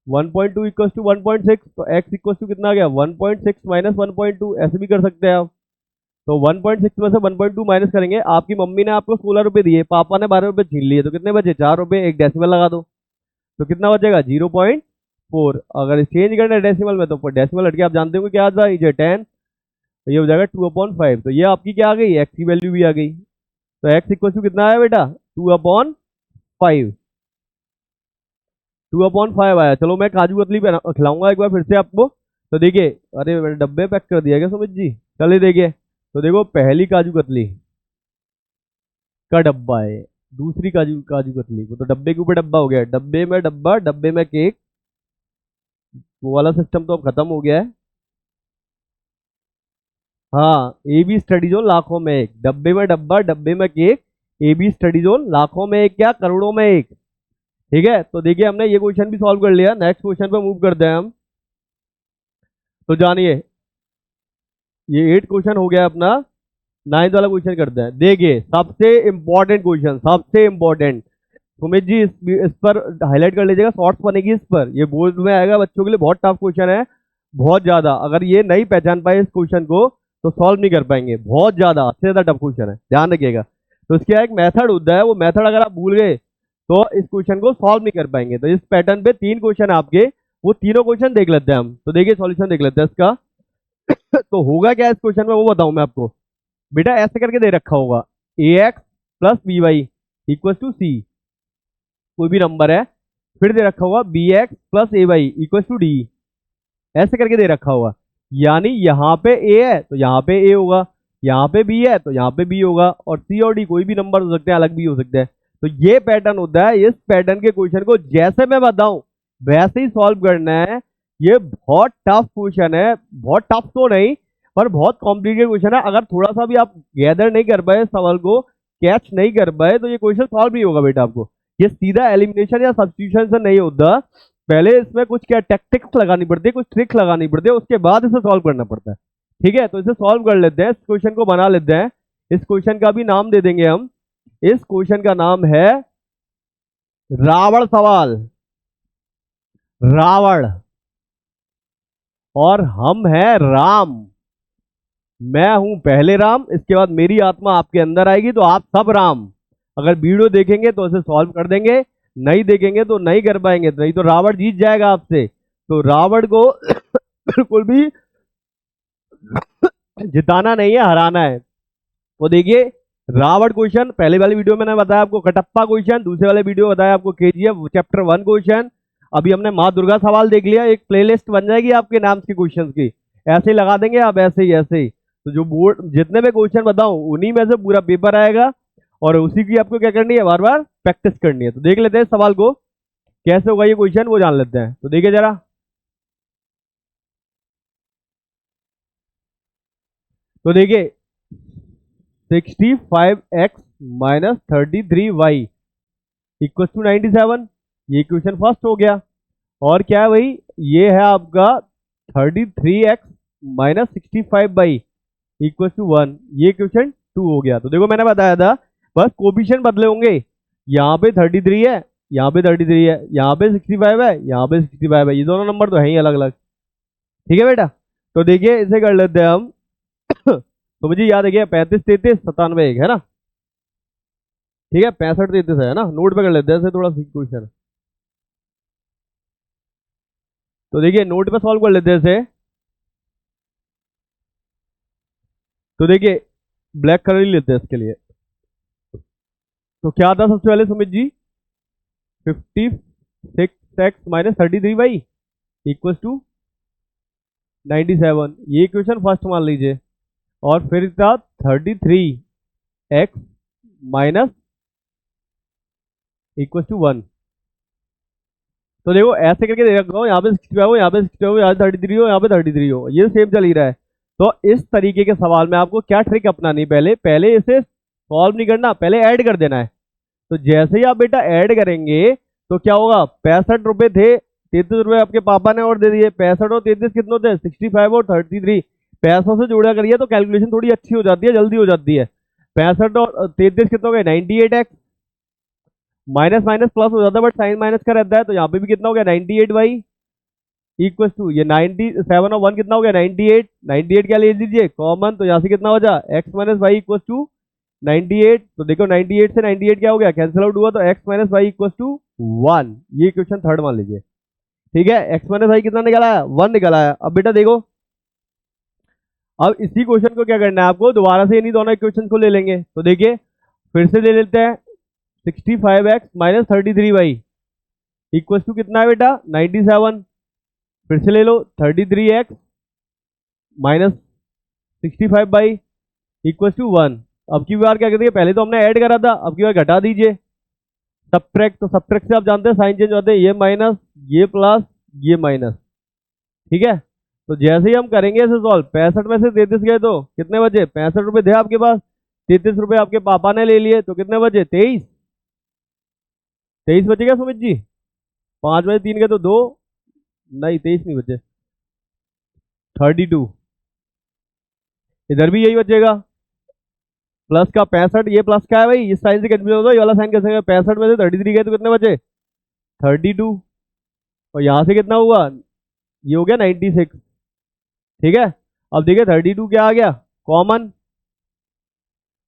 1.2 इक्वल टू 1.6, तो x इक्वल टू कितना आ गया, 1.6 माइनस 1.2, ऐसे भी कर सकते हैं आप। तो 1.6 में से 1.2 माइनस करेंगे, आपकी मम्मी ने आपको 16 रुपए दिए, पापा ने 12 रुपए छीन लिए, तो कितने बचे, 4 रुपए, एक डेसिमल लगा दो, तो कितना बचेगा 0.4। अगर चेंज करना है डेसिमल में, तो डेसिमल हटके आप जानते हो क्या आता है, ये 10, तो ये हो जाएगा 2/5। तो ये आपकी क्या आ गई, x की वैल्यू भी आ गई। तो x इक्वल टू कितना आया बेटा, 2/5, 2/5 आया। चलो मैं काजू कतली खिलाऊंगा एक बार फिर से आपको। तो देखिए, अरे मैंने डब्बे पैक कर दिया क्या सुमित जी, चलिए देखिए। तो देखो पहली काजू कतली का डब्बा है, दूसरी काजू काजू कतली को, तो डब्बे के ऊपर डब्बा हो गया, डब्बे में डब्बा, डब्बे में केक, वो वाला सिस्टम तो अब खत्म हो गया है। हाँ, ए बी स्टडी जोन लाखों में एक, डब्बे में डब्बा, डब्बे में cake, A B study zone लाखों में एक, क्या करोड़ों में एक। ठीक है, तो देखिए हमने ये क्वेश्चन भी सॉल्व कर लिया। नेक्स्ट क्वेश्चन पे मूव करते हैं हम। तो जानिए, ये 8 क्वेश्चन हो गया अपना, 9th वाला क्वेश्चन करते हैं। देखिए सबसे इंपॉर्टेंट क्वेश्चन, सबसे इंपॉर्टेंट, सुमित जी इस पर हाईलाइट कर लीजिएगा, शॉर्ट्स बनेगी इस पर, ये बोर्ड में आएगा बच्चों के लिए, बहुत टफ क्वेश्चन है, बहुत ज्यादा। अगर ये नहीं पहचान पाए इस क्वेश्चन को तो सॉल्व नहीं कर पाएंगे, बहुत ज्यादा, अच्छे ज्यादा टफ क्वेश्चन है, ध्यान रखिएगा। तो इसका एक मेथड होता है, वो मेथड अगर आप भूल गए तो इस क्वेश्चन को सॉल्व नहीं कर पाएंगे। तो इस पैटर्न पे 3 क्वेश्चन आपके, वो तीनों क्वेश्चन देख लेते हैं हम। तो देखिए सॉल्यूशन देख लेते हैं इसका। तो होगा क्या इस क्वेश्चन में, वो बताऊं मैं आपको। बेटा ऐसे करके दे रखा होगा, A X plus B Y equal to C, कोई भी नंबर है, फिर दे रखा होगा B X plus A Y equal to D, ऐसे करके दे रखा होगा। यानी यहाँ पे ए है तो यहाँ पे ए होगा, यहाँ पे बी है तो यहाँ पे बी होगा, और सी और डी कोई भी नंबर हो सकते हैं, अलग भी हो सकते हैं। तो ये पैटर्न होता है, इस पैटर्न के क्वेश्चन को जैसे मैं बताऊं वैसे ही सॉल्व करना है। ये बहुत टफ क्वेश्चन है, बहुत टफ तो नहीं पर बहुत कॉम्प्लिकेटेड क्वेश्चन है। अगर थोड़ा सा भी आप गैदर नहीं कर पाए, सवाल को कैच नहीं कर पाए, तो ये क्वेश्चन सॉल्व नहीं होगा बेटा आपको। ये सीधा एलिमिनेशन या सब्स्टिट्यूशन से नहीं होता, पहले इसमें कुछ क्या टैक्टिक्स लगानी पड़ती है, कुछ ट्रिक्स लगानी पड़ती है, उसके बाद इसे सॉल्व करना पड़ता है। ठीक है, तो इसे सॉल्व कर लेते हैं, इस क्वेश्चन को बना लेते हैं। इस क्वेश्चन का भी नाम दे देंगे हम, इस क्वेश्चन का नाम है रावण सवाल, रावण, और हम हैं राम। मैं हूं पहले राम, इसके बाद मेरी आत्मा आपके अंदर आएगी, तो आप सब राम। अगर वीडियो देखेंगे तो इसे सॉल्व कर देंगे, नहीं देखेंगे तो नहीं कर पाएंगे, नहीं तो रावण जीत जाएगा आपसे। तो रावण को बिल्कुल भी जिताना नहीं है, हराना है। तो देखिए रावण क्वेश्चन, पहले वाले वीडियो में मैंने बताया आपको कटप्पा क्वेश्चन, दूसरे वाले वीडियो बताया आपको केजीएफ चैप्टर 1 क्वेश्चन। अभी हमने माँ दुर्गा सवाल देख लिया, एक प्लेलिस्ट बन जाएगी आपके नाम की क्वेश्चंस की, ऐसे ही लगा देंगे आप, ऐसे ही ऐसे ही। तो जो बोर्ड जितने भी क्वेश्चन बताऊं उन्हीं में से पूरा पेपर आएगा, और उसी की आपको क्या करनी है, बार बार प्रैक्टिस करनी है। तो देख लेते हैं सवाल को कैसे होगा ये क्वेश्चन, वो जान लेते हैं। तो देखिए जरा, तो देखिए 65x minus 33y equal to 97, ये क्वेश्चन फर्स्ट हो गया। और क्या है भाई, ये है आपका 33x minus 65y equal to 1, ये क्वेश्चन 2 हो गया। तो देखो मैंने बताया था बस कोफिशिएंट बदले होंगे, यहाँ पे 33 है, यहाँ पे 33 है, यहाँ पे 65 है, यहाँ पे 65 है, ये दोनों नंबर तो है ही अलग अलग। ठीक है बेटा, तो देखिए इसे कर लेते हैं हम। तो मुझे याद है 35 33 97 1 है ना, ठीक है 65 33 है ना, नोट पे कर लेते हैं ऐसे थोड़ा सी क्वेश्चन। तो देखिए नोट पे सॉल्व कर लेते हैं इसे। तो देखिए ब्लैक कलर ही लेते हैं इसके लिए। तो क्या था सबसे पहले Sumit ji, 56x minus 33y equal to 97, ये क्वेश्चन फर्स्ट मान लीजिए। और फिर था 33x माइनस इक्वल टू 1। तो देखो ऐसे करके दे रखा हूँ, यहाँ पे 65 हो, यहाँ पे 65 हो, यहाँ पे 33 हो, यहाँ पे 33 हो, ये सेम चल ही रहा है। तो इस तरीके के सवाल में आपको क्या ट्रिक अपनानी, पहले पहले इसे सॉल्व नहीं करना, पहले ऐड कर देना है। तो जैसे ही आप बेटा ऐड करेंगे तो क्या होगा, 65 रुपए थे, 33 रुपए आपके पापा ने और दे दिए, 65 और 33 कितने होते हैं, 65 और 33, पैसों से जोड़ा करिए तो कैलकुलेशन थोड़ी अच्छी हो जाती है, जल्दी हो जाती है। 65 और 33 कितने हो गए, 98x, माइनस माइनस प्लस हो जाता है बट साइन माइनस का रहता है, तो यहाँ पे भी कितना हो गया 98y इक्वल टू ये 97 और 1 कितना हो गया 98, 98 क्या ले लीजिए कॉमन, तो यहाँ से कितना हो जा x minus Y equal to 98। तो देखो 98 से 98 क्या हो गया, कैंसिल आउट हुआ, तो x minus Y equal to 1, ये क्वेश्चन थर्ड मान लीजिए। ठीक है, x माइनस वाई कितना निकला है, 1 निकला है। अब बेटा देखो, अब इसी क्वेश्चन को क्या करना है आपको, दोबारा से इन्हीं दोनों क्वेश्चन को ले लेंगे। तो देखिए फिर से ले लेते हैं, 65x minus 33y equal to कितना है बेटा 97, फिर से ले लो 33x minus 65y equal to 1। अब की बार क्या करते हैं, पहले तो हमने ऐड करा था, अब की बार घटा दीजिए, सबट्रैक्ट, तो सबट्रैक्ट से आप जानते हैं साइन चेंज होते हैं, ये माइनस ये प्लस ये माइनस। ठीक है, तो जैसे ही हम करेंगे इसे सॉल्व, 65 में से 33 गए तो कितने बचे, 65 रुपए थे आपके पास, 33 रुपए आपके पापा ने ले लिए, तो कितने बचे 23, 23 बचे क्या सुमित जी, 5 में से 3 गए तो 2, नहीं 23 नहीं बचे, 32, इधर भी यही बचेगा, प्लस का 65, ये प्लस का है भाई, इस साइन से कंफ्यूज होगा, ये वाला साइन कैसे, 65 में से 33 गए तो कितने बचे 32, और यहां से कितना हुआ, ये हो गया 96। ठीक है, अब देखिए 32 क्या आ गया कॉमन,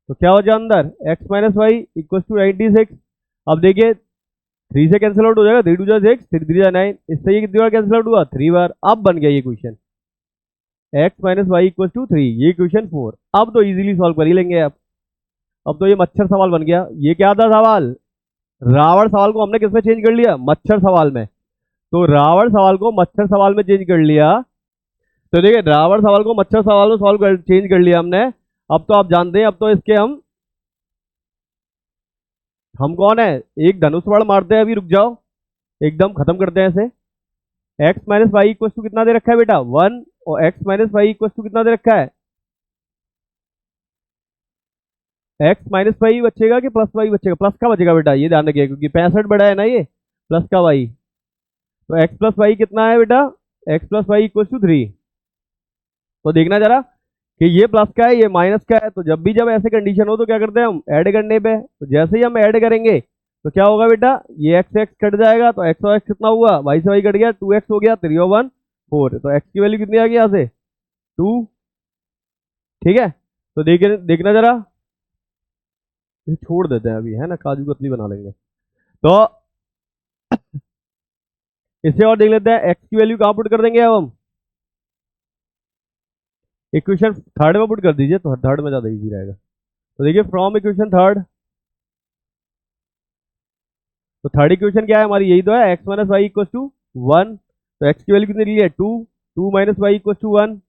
तो क्या हो जाए अंदर x minus Y equal to 96। अब देखिए 3 से कैंसिल आउट हो जाएगा, 3 2 जा 6, 3 3 जा 9, इससे ये कितनी बार कैंसिल आउट हुआ 3 बार। अब बन गया ये question x minus Y equal to 3, ये क्वेश्चन 4। अब तो इजीली सॉल्व कर ही लेंगे आप। अब तो ये मच्छर सवाल बन गया, ये क्या था सवाल, रावण सवाल को हमने किसमें चेंज कर लिया, मच्छर सवाल में। तो रावण सवाल को मच्छर सवाल में चेंज कर लिया। तो देखिए रावण सवाल को मच्छर सवाल में चेंज कर लिया हमने। अब तो आप जानते हैं, अब तो इसके हम कौन है, एक धनुष बाण मारते हैं, अभी रुक जाओ, एकदम खत्म करते हैं इसे। x minus Y equal to कितना दे रखा है बेटा 1, और x minus Y equal to कितना दे रखा है, x माइनस वाई बचेगा कि प्लस वाई बचेगा, प्लस का बचेगा बेटा, ये ध्यान रखिए क्योंकि 65 बड़ा है ना ये, प्लस का y। तो x प्लस वाई कितना है बेटा, x plus Y equal to 3। तो देखना जरा कि ये प्लस का है ये माइनस का है, तो जब भी जब ऐसे कंडीशन हो तो क्या करते हैं हम ऐड करने पे, तो जैसे ही हम ऐड करेंगे तो क्या होगा बेटा, ये x x कट जाएगा, तो x और x कितना हुआ, y से y कट गया, 2x हो गया, 3 और 1 4, तो x की वैल्यू कितनी आ गई यहाँ से 2। ठीक है, तो देखना जरा, इसे छोड़ देते हैं अभी है ना, काजू कतली बना लेंगे। तो इसे और देख लेते हैं, x की वैल्यू कहाँ पुट कर देंगे अब हम, इक्वेशन थर्ड में पुट कर दीजिए, तो थर्ड में ज्यादा इजी रहेगा। तो देखिए फ्रॉम इक्वेशन थर्ड, तो थर्ड इक्वेशन क्या है हमारी, यही तो है, X minus Y equal to 1। तो एक्स की वैल्यू कितनी ली है 2, 2 minus Y equal to 1,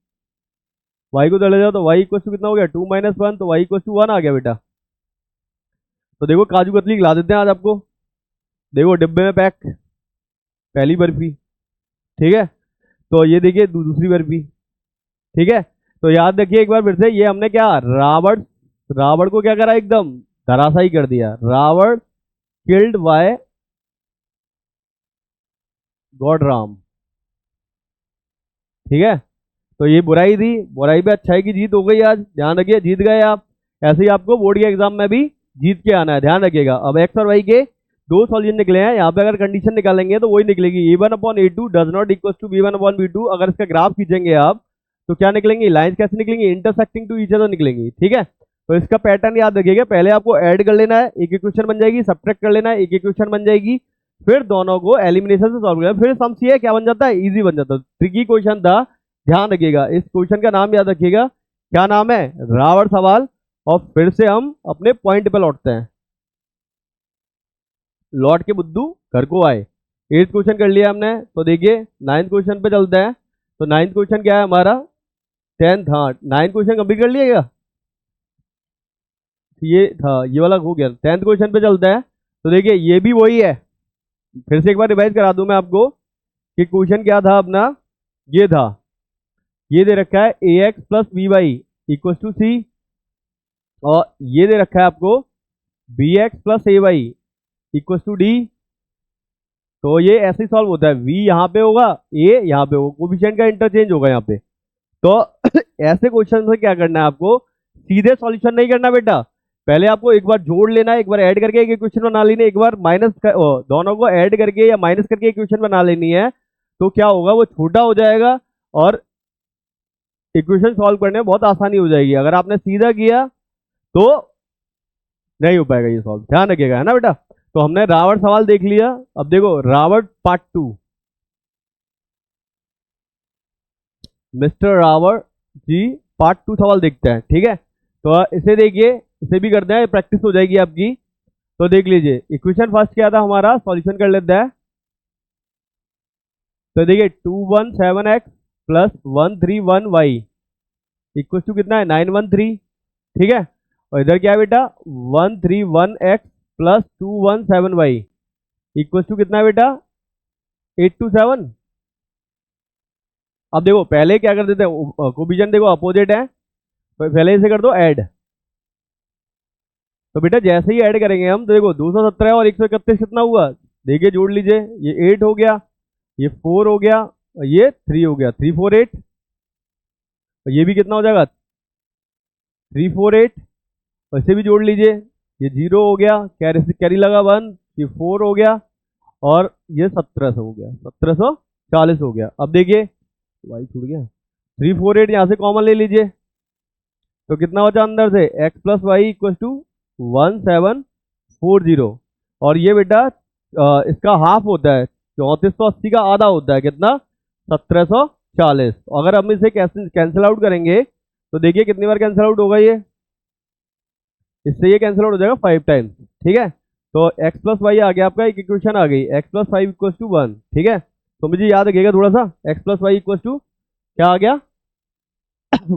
Y को चले जाओ तो वाई इक्वल टू कितना हो गया 2 माइनस 1, तो वाई इक्वल टू 1 आ गया बेटा। तो देखो काजू कतली खिला देते हैं आज आपको, देखो डिब्बे में पैक, पहली बर्फी, ठीक है। तो ये देखिए दूसरी बर्फी, ठीक है। तो याद रखिए एक बार फिर से, ये हमने क्या, रावण, रावण को क्या करा, एकदम धराशायी कर दिया। Ravan killed by god Ram, ठीक है। तो ये बुराई थी, बुराई पे अच्छाई की जीत हो गई आज, ध्यान रखिए, जीत गए आप। ऐसे ही आपको बोर्ड के एग्जाम में भी जीत के आना है, ध्यान रखिएगा। अब एक्स और वाई के दो सॉल्यूशन निकले हैं, यहाँ पे अगर कंडीशन निकालेंगे तो वही निकलेगी, a1/a2 does not equal to b1/b2। अगर इसका ग्राफ खींचेंगे आप तो क्या निकलेंगी, लाइंस कैसे निकलेंगी, इंटरसेक्टिंग टू ईच अदर निकलेंगी, ठीक है। तो इसका पैटर्न याद रखिएगा, पहले आपको ऐड कर लेना है, एक इक्वेशन बन जाएगी, सब्ट्रैक्ट कर लेना है, एक इक्वेशन बन जाएगी, फिर दोनों को एलिमिनेशन से सॉल्व करना, फिर सम सी क्या बन जाता है, इजी बन जाता है। ट्रिकी क्वेश्चन था, ध्यान रखिएगा। इस क्वेश्चन का नाम याद रखिएगा, क्या नाम है, रावण सवाल। और फिर से हम अपने पॉइंट पे लौटते हैं, लौट के बुद्धू घर को आए। 8th क्वेश्चन कर लिया हमने, तो देखिए 9th क्वेश्चन पे चलते हैं। तो 9th क्वेश्चन क्या है हमारा, 10th, हाँ 9th क्वेश्चन कंप्लीट कर लिएगा, ये था, ये वाला हो गया। 10th क्वेश्चन पे चलते हैं। तो देखिए ये भी वही है, फिर से एक बार रिवाइज करा दूं मैं आपको कि क्वेश्चन क्या था अपना, ये था, ये दे रखा है A X plus B Y equal to C, और ये दे रखा है आपको B X plus A Y equal to D. तो ये ऐसे ही सॉल्व होता है, v यहाँ पे होगा, a यहाँ पे होगा, कोफिशिएंट का इंटरचेंज होगा यहाँ पे। तो ऐसे क्वेश्चन में क्या करना है आपको, सीधे सॉल्यूशन नहीं करना बेटा, पहले आपको एक बार जोड़ लेना है, एक बार ऐड करके एक इक्वेशन बना लेनी है, एक बार माइनस दोनों को ऐड करके या माइनस करके इक्वेशन बना लेनी है। तो क्या होगा, वो छोटा हो जाएगा और इक्वेशन सॉल्व करने में बहुत आसानी हो जाएगी। अगर आपने सीधा किया तो नहीं हो पाएगा ये सॉल्व, ध्यान रखिएगा, है ना बेटा। तो हमने रावण सवाल देख लिया, अब देखो रावण पार्ट 2, मिस्टर रावण जी पार्ट 2 सवाल देखते हैं, ठीक है। तो इसे देखिए, इसे भी करते हैं, प्रैक्टिस हो जाएगी आपकी। तो देख लीजिए इक्वेशन फर्स्ट क्या था हमारा, सॉल्यूशन कर लेते हैं। तो देखिए 217x plus 131y equal to कितना है 913, ठीक है। और इधर क्या है बेटा 131x plus 217y equal to कितना है बेटा 827। अब देखो पहले क्या कर देते हैं, कोफिशिएंट देखो अपोजिट है, तो पहले इसे कर दो ऐड। तो बेटा जैसे ही ऐड करेंगे हम, तो देखो 217 और 131 कितना हुआ, देखिए जोड़ लीजिए, ये 8 हो गया, ये 4 हो गया, और ये 3 हो गया, 348। और ये भी कितना हो जाएगा 348, और इसे भी जोड़ लीजिए, ये 0 हो गया, कैरी कैरी लगा 1, ये 4 हो गया, और ये 1700 हो गया, 1740 हो गया। अब देखिए वाई छूट गया, 348 यहाँ से कॉमन ले लीजिए, तो कितना बचा अंदर से, x plus Y equal to 1740। और ये बेटा इसका हाफ होता है, 3480 का आधा होता है कितना 1740। अगर हम इसे कैंसिल आउट करेंगे तो देखिए कितनी बार कैंसिल आउट होगा, ये इससे ये कैंसिल आउट हो जाएगा 5 टाइम्स, ठीक है। तो x प्लस वाई आ गया आपका, एक इक्वेशन आ गई, x प्लस 5 इक्वल टू 1, ठीक है। तो मुझे याद रखिएगा थोड़ा सा, x plus Y equal to क्या आ गया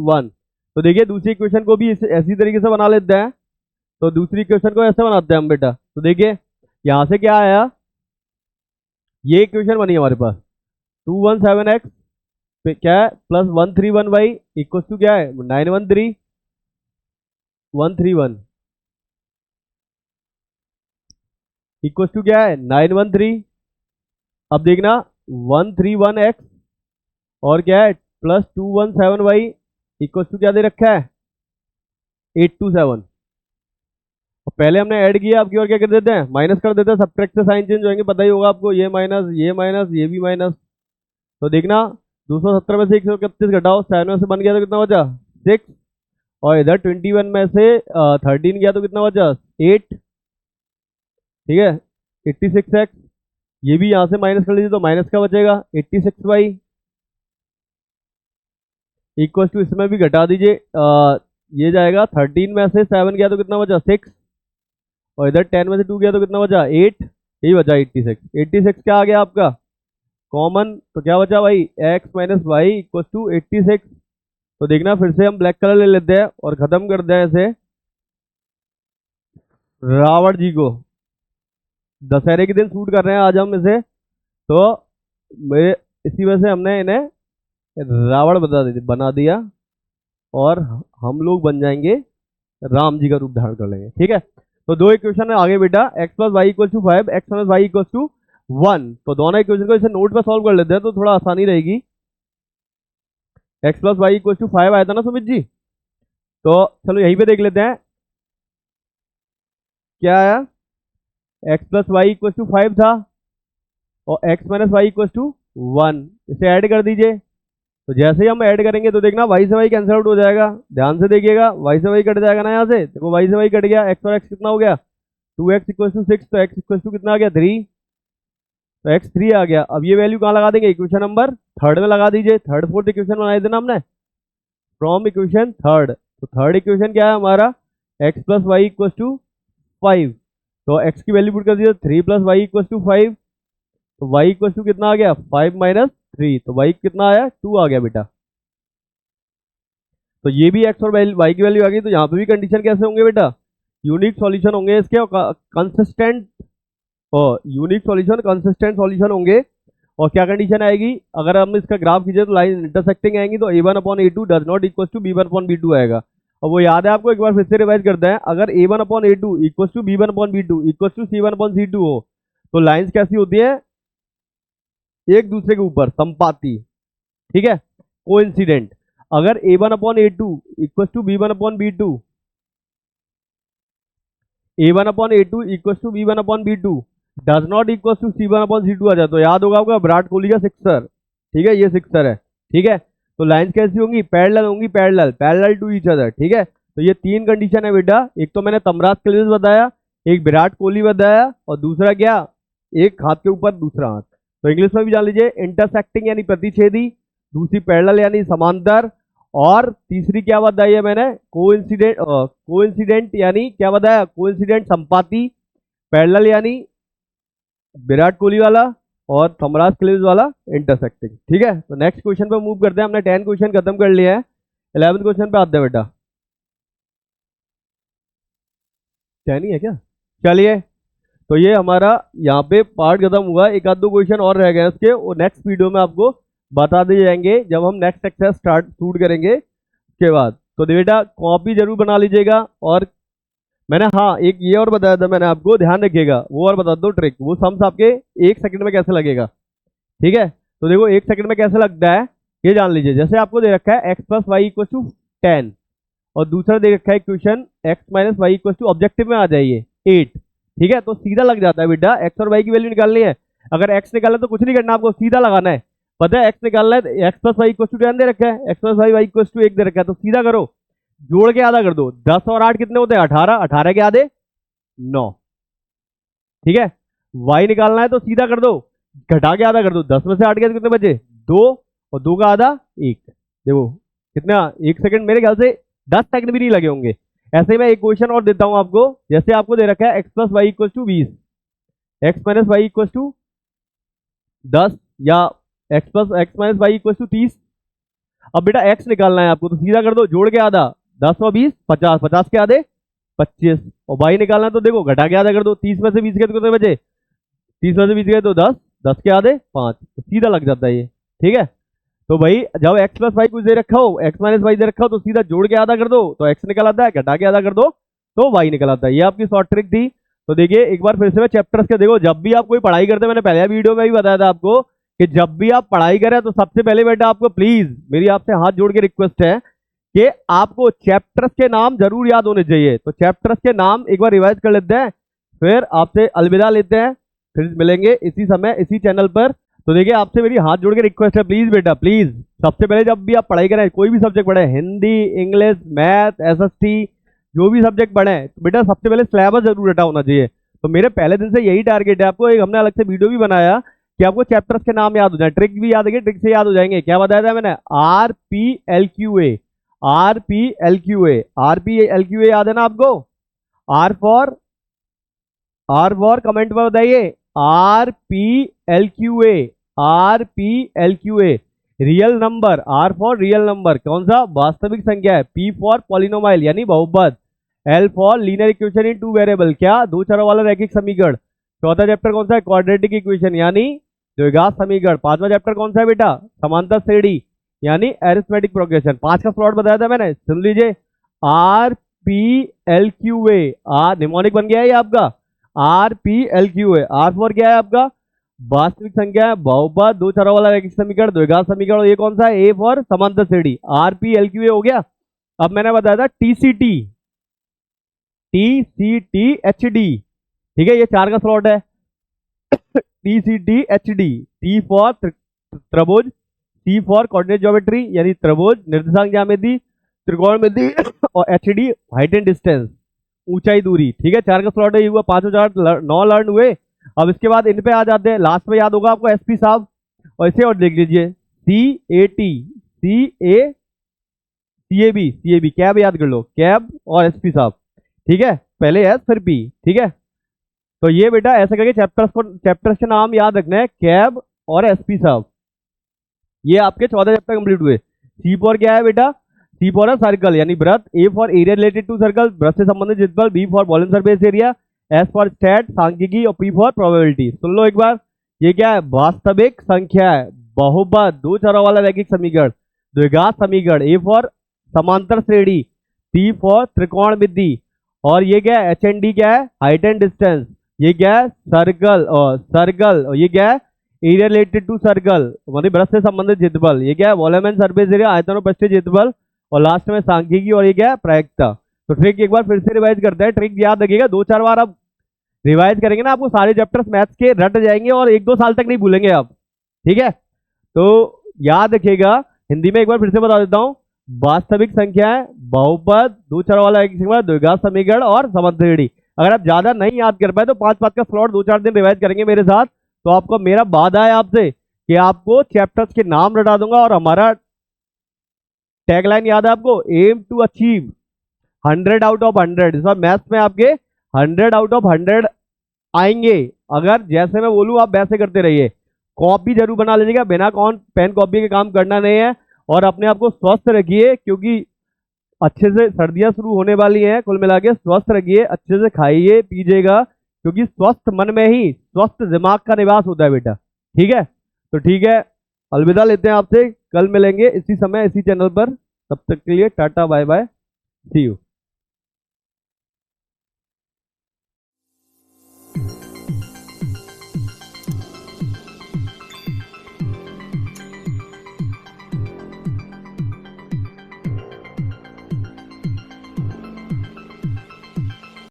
1। तो देखिए दूसरी इक्वेशन को भी ऐसी तरीके से बना लेते हैं। तो दूसरी इक्वेशन को ऐसे बनाते हैं हम बेटा, तो देखिए यहां से क्या आया, ये इक्वेशन बनी हमारे पास 217x क्या है प्लस 131y इक्वल टू क्या है 913131 इक्वल टू क्या है 913। अब देखना 131x और क्या है प्लस 217y इक्वल टू क्या दे रखा है 827। पहले हमने ऐड किया, अब की और क्या कर देते हैं माइनस कर देते हैं, सब्ट्रैक्ट से साइन चेंज होंगे, पता ही होगा आपको, ये माइनस ये माइनस ये भी माइनस। तो देखना 270 में से 131 घटाओ, 7 में से बन गया तो कितना बचा 6, और इधर 21 में से 13 गया तो कितना बचा 8, ठीक है 86x। ये भी यहाँ से माइनस कर लीजिए तो माइनस का बचेगा 86y इक्वल टू, इसमें भी घटा दीजिए, ये जाएगा 13 में से 7 गया तो कितना बचा 6, और इधर 10 में से 2 गया तो कितना बचा 8, यही बचा 86। 86 क्या आ गया आपका कॉमन, तो क्या बचा भाई x minus Y equal to 86। तो देखना फिर से हम ब्लैक कलर ले लेते हैं और खत्म करते हैं इसे रावण जी को। दशहरे के दिन शूट कर रहे हैं आज हम इसे, तो मैं इसी वजह से हमने इन्हें रावण बना दिया और हम लोग बन जाएंगे राम जी का रूप धारण कर लेंगे। ठीक है, तो दो इक्वेशन है आगे बेटा, x plus Y equal to 5, X minus Y equal to 1। तो दोनों इक्वेशन को इसे नोट पे सॉल्व कर लेते हैं तो थोड़ा आसानी रहेगी। x plus Y equal to 5 आया था ना सुमित जी, तो चलो यहीं पे देख लेते हैं क्या आया। x plus Y equal to 5 था और x minus Y equal to 1, इसे ऐड कर दीजिए। तो जैसे ही हम ऐड करेंगे तो देखना y से y कैंसिल आउट हो जाएगा, ध्यान से देखिएगा y से y कट जाएगा ना यहाँ से, देखो y से y कट गया, x और x कितना हो गया 2x इक्वल टू 6, तो x इक्वल टू कितना आ गया 3, तो x 3 आ गया। अब ये वैल्यू कहाँ लगा देंगे, इक्वेशन नंबर थर्ड में लगा दीजिए। थर्ड फोर्थ इक्वेशन बनाए थे ना हमने फ्रॉम इक्वेशन थर्ड, तो थर्ड इक्वेशन क्या है हमारा x plus Y equal to 5, तो x की वैल्यू पुट कर दीजिए 3 प्लस वाई इक्वल टू 5, तो y इक्वल टू कितना आ गया 5 माइनस 3, तो y कितना आया 2 आ गया बेटा। तो ये भी x और y की वैल्यू आ गई, तो यहाँ पे भी कंडीशन कैसे होंगे बेटा, यूनिक सॉल्यूशन होंगे इसके और कंसिस्टेंट, और यूनिक सॉल्यूशन कंसिस्टेंट सॉल्यूशन होंगे। और क्या कंडीशन आएगी, अगर हम इसका ग्राफ खींचे तो लाइन इंटरसेक्टिंग आएंगी, तो a1 upon a2 does not equal to b1 upon b2 आएगा। और वो याद है आपको, एक बार फिर से रिवाइज करते हैं, अगर a1 upon a2 equal to b1 upon b2 equal to c1 upon c2 हो तो लाइंस कैसी होती है, एक दूसरे के ऊपर संपाती, ठीक है, कोइंसिडेंट। अगर a1 upon a2 equal to b1 upon b2, a1 upon a2 equal to b1 upon b2 does not equal to c1 upon c2 आ जाए, तो याद होगा आपका विराट कोहली का सिक्सर, ठीक है, ये सिक्सर है, ठीक है। तो लाइंस कैसी होंगी, पैरेलल होंगी, parallel parallel to each other, ठीक है। तो ये तीन कंडीशन है बेटा, एक तो मैंने तमराज क्लियर्स बताया, एक विराट कोहली बताया, और दूसरा क्या, एक हाथ के ऊपर दूसरा हाथ। तो इंग्लिश में भी जान लीजिए, इंटरसेक्टिंग यानी प्रतिच्छेदी, दूसरी पैरेलल यानी समांतर, और तीसरी क्या बताई है मैंने, कोइंसिडेंट, कोइंसिडेंट यानी क्या बताया, कोइंसिडेंट संपाती, पैरेलल यानी विराट कोहली वाला, और थमराज क्लिव्स वाला इंटरसेक्टिंग, ठीक है। तो नेक्स्ट क्वेश्चन पे मूव करते हैं, हमने 10 क्वेश्चन खत्म कर लिया है, 11th क्वेश्चन पे आते हैं बेटा। 10 ही है क्या, चलिए। तो ये हमारा यहाँ पे पार्ट खत्म हुआ, एक आध दो क्वेश्चन और रह गए उसके, वो नेक्स्ट वीडियो में आपको बता दिए जाएंगे जब हम नेक्स्ट एक्सरसाइज स्टार्ट शूट करेंगे उसके बाद। तो बेटा कॉपी जरूर बना लीजिएगा, और मैंने हाँ एक ये और बताया था मैंने आपको, ध्यान रखिएगा, वो और बता दो ट्रिक, वो सम्स आपके 1 सेकंड में कैसे लगेगा, ठीक है। तो देखो 1 सेकंड में कैसे लगता है ये जान लीजिए। जैसे आपको दे रखा है x plus Y equal to 10, और दूसरा दे रखा है equation x minus Y equal to, objective में आ जाइए 8, ठीक है। तो सीधा लग जाता है बेटा, x और y की वैल्यू निकालनी है, अगर x निकालना तो कुछ नहीं करना, आपको सीधा लगाना है। पता है x निकालना है, x plus Y equal to 10 दे रखा है, x plus Y equal to 1 दे रखा है, तो सीधा करो, जोड़ के आधा कर दो, 10 और 8 कितने होते हैं 18, 18 के आधे 9, ठीक है। y निकालना है तो सीधा कर दो, घटा के आधा कर दो, 10 में से 8 गए तो कितने बचे 2, और 2 का आधा 1, देखो कितना 1 सेकंड, मेरे ख्याल से 10 सेकंड भी नहीं लगे होंगे। ऐसे ही मैं एक क्वेश्चन और देता हूं आपको, जैसे आपको दे रखा है x plus Y equal to 20, x minus Y equal to 10, या x plus x minus Y equal to 30। अब बेटा x निकालना है आपको, तो सीधा कर दो, जोड़ के आधा, 10 और 20 50, 50 के आधे 25, और y निकालना है तो देखो घटा के आधा कर दो, 30 में से 20 गए तो कितने बचे, 30 में से 20 गए तो 10, 10 के आधे 5, तो सीधा लग जाता है ये, ठीक है। तो भाई जब x प्लस वाई कुछ दे रखा हो, x माइनस वाई दे रखा हो, तो सीधा जोड़ के आधा कर दो तो x निकल आता है, घटा के आधा कर दो तो y निकल आता है। ये आपकी शॉर्ट ट्रिक थी। तो देखिए एक बार फिर से मैं चैप्टर्स के, देखो जब भी आप कोई पढ़ाई करते हैं, मैंने पहले वीडियो में भी बताया था आपको कि जब भी आप पढ़ाई करें तो सबसे पहले बेटा आपको प्लीज मेरी आपसे हाथ जोड़ के रिक्वेस्ट है कि आपको चैप्टर्स के नाम जरूर याद होने चाहिए। तो चैप्टर्स के नाम एक बार रिवाइज कर लेते हैं, फिर आपसे अलविदा लेते हैं, फिर मिलेंगे इसी समय इसी चैनल पर। तो देखिए आपसे मेरी हाथ जोड़ के रिक्वेस्ट है, प्लीज बेटा प्लीज, सबसे पहले जब भी आप पढ़ाई करें, कोई भी सब्जेक्ट पढ़े, हिंदी, इंग्लिश, मैथ, एसएसटी, जो भी सब्जेक्ट पढ़े, तो बेटा सबसे पहले सिलेबस जरूर रटा होना चाहिए। तो मेरे पहले दिन से यही टारगेट है आपको, एक हमने अलग से वीडियो भी बनाया कि आपको चैप्टर्स के नाम याद हो जाए, ट्रिक भी याद है, ट्रिक से याद हो जाएंगे। क्या बताया था मैंने, RPLQA, RPLQA, RPLQA याद है ना आपको, आर फॉर कमेंट में बताइए RPLQA, RPLQA, real number, R for real number, कौन सा? वास्तविक संख्या है। P फॉर पॉलिनोमाइल यानी बहुपद, L for linear equation in two variable, क्या? दो चरों वाला रैखिक समीकरण। चौथा चैप्टर कौन सा है? क्वाड्रेटिक इक्वेशन यानी द्विघात समीकरण। पांचवा चैप्टर कौन सा है बेटा? समांतर श्रेणी यानी अरिथमेटिक प्रोग्रेशन। 5 का स्लॉट बताया था मैंने, सुन लीजिए। RPLQA, आर निमोनिक बन गया है ये आपका। RPLQA, आर फॉर क्या है आपका? वास्तविक संख्या है, बहुपद, दो चरों वाला रैखिक समीकरण, द्विघात समीकरण। ये कौन सा है? ए फॉर समांतर श्रेणी। RPLQA हो गया। अब मैंने बताया था TCT, TCTHD, ठीक है, ये 4 का स्लॉट है। TCTHD, T फॉर त्रिभुज, C फॉर कोऑर्डिनेट ज्योमेट्री यानी त्रिभुज, निर्देशांक ज्यामिति, त्रिकोणमिति और HD हाइट एंड डिस्टेंस, ऊंचाई दूरी, ठीक है। 4 का स्लॉट है, ये हुआ। 5 चार 9 लर्न हुए। अब इसके बाद इन पे आ जाते हैं, लास्ट में याद होगा आपको SP साहब, और इसे और देख लीजिए CAT, CAB, कैब याद कर लो, कैब और SP साहब, ठीक है। पहले S फिर P, ठीक है। तो ये बेटा ऐसे करके चैप्टर्स के नाम याद रखना है, कैब और SP साहब। ये आपके 14 चैप्टर कंप्लीट हुए। C फॉर क्या है बेटा? C फॉर है सर्कल यानी वृत्त, A for area related to circle, वृत्त से संबंधित क्षेत्रफल, B for volume surface area, S for stat सांख्यिकी और P फॉर प्रोबेबिलिटी। सुन लो एक बार, ये क्या है? वास्तविक संख्या है, बहुपद, दो चरों वाला रैखिक समीकरण, द्विघात समीकरण, A फॉर समांतर श्रेणी, T फॉर त्रिकोणमिति, और ये क्या है? HND क्या है? Height and distance. ये क्या है? सर्कल, और ये क्या है? एरिया रिलेटेड टू सर्कल मतलब वृत्त से संबंधित क्षेत्रफल। ये क्या है? वॉल्यूम एंड सरफेस एरिया, आयतन और पृष्ठीय क्षेत्रफल, और लास्ट में सांख्यिकी, और ये क्या है? प्रायिकता। तो ट्रिक एक बार फिर से रिवाइज करते हैं। ट्रिक याद रखिएगा, 2-4 बार आप रिवाइज करेंगे ना, आपको सारे चैप्टर्स मैथ्स के रट जाएंगे और 1-2 साल तक नहीं भूलेंगे आप, ठीक है। तो याद रखिएगा, हिंदी में एक बार फिर से बता देता हूं। वास्तविक संख्या है, बहुपद, दो चरों वाला एक समीकरण, द्विघात समीकरण और समांतर श्रेणी। अगर आप ज्यादा नहीं याद कर पाए तो 5-5 का स्लॉट 2-4 दिन रिवाइज करेंगे मेरे साथ। तो आपको मेरा वादा है आपसे कि आपको चैप्टर्स के नाम रटा दूंगा, और हमारा टैगलाइन याद है आपको, aim to achieve 100 out of 100। इस बार मैथ्स में आपके 100 आउट ऑफ 100 आएंगे, अगर जैसे मैं बोलूं आप वैसे करते रहिए। कॉपी जरूर बना लीजिएगा, बिना पेन कॉपी के काम करना नहीं है। और अपने आप को स्वस्थ रखिए, क्योंकि अच्छे से सर्दियां शुरू होने वाली हैं। कुल मिला के स्वस्थ रखिए, अच्छे से खाइए पीजिएगा, क्योंकि स्वस्थ मन में ही स्वस्थ दिमाग का निवास होता है बेटा, ठीक है। तो ठीक है, अलविदा लेते हैं आपसे, कल मिलेंगे इसी समय इसी चैनल पर। तब तक के लिए tata bye bye, see you.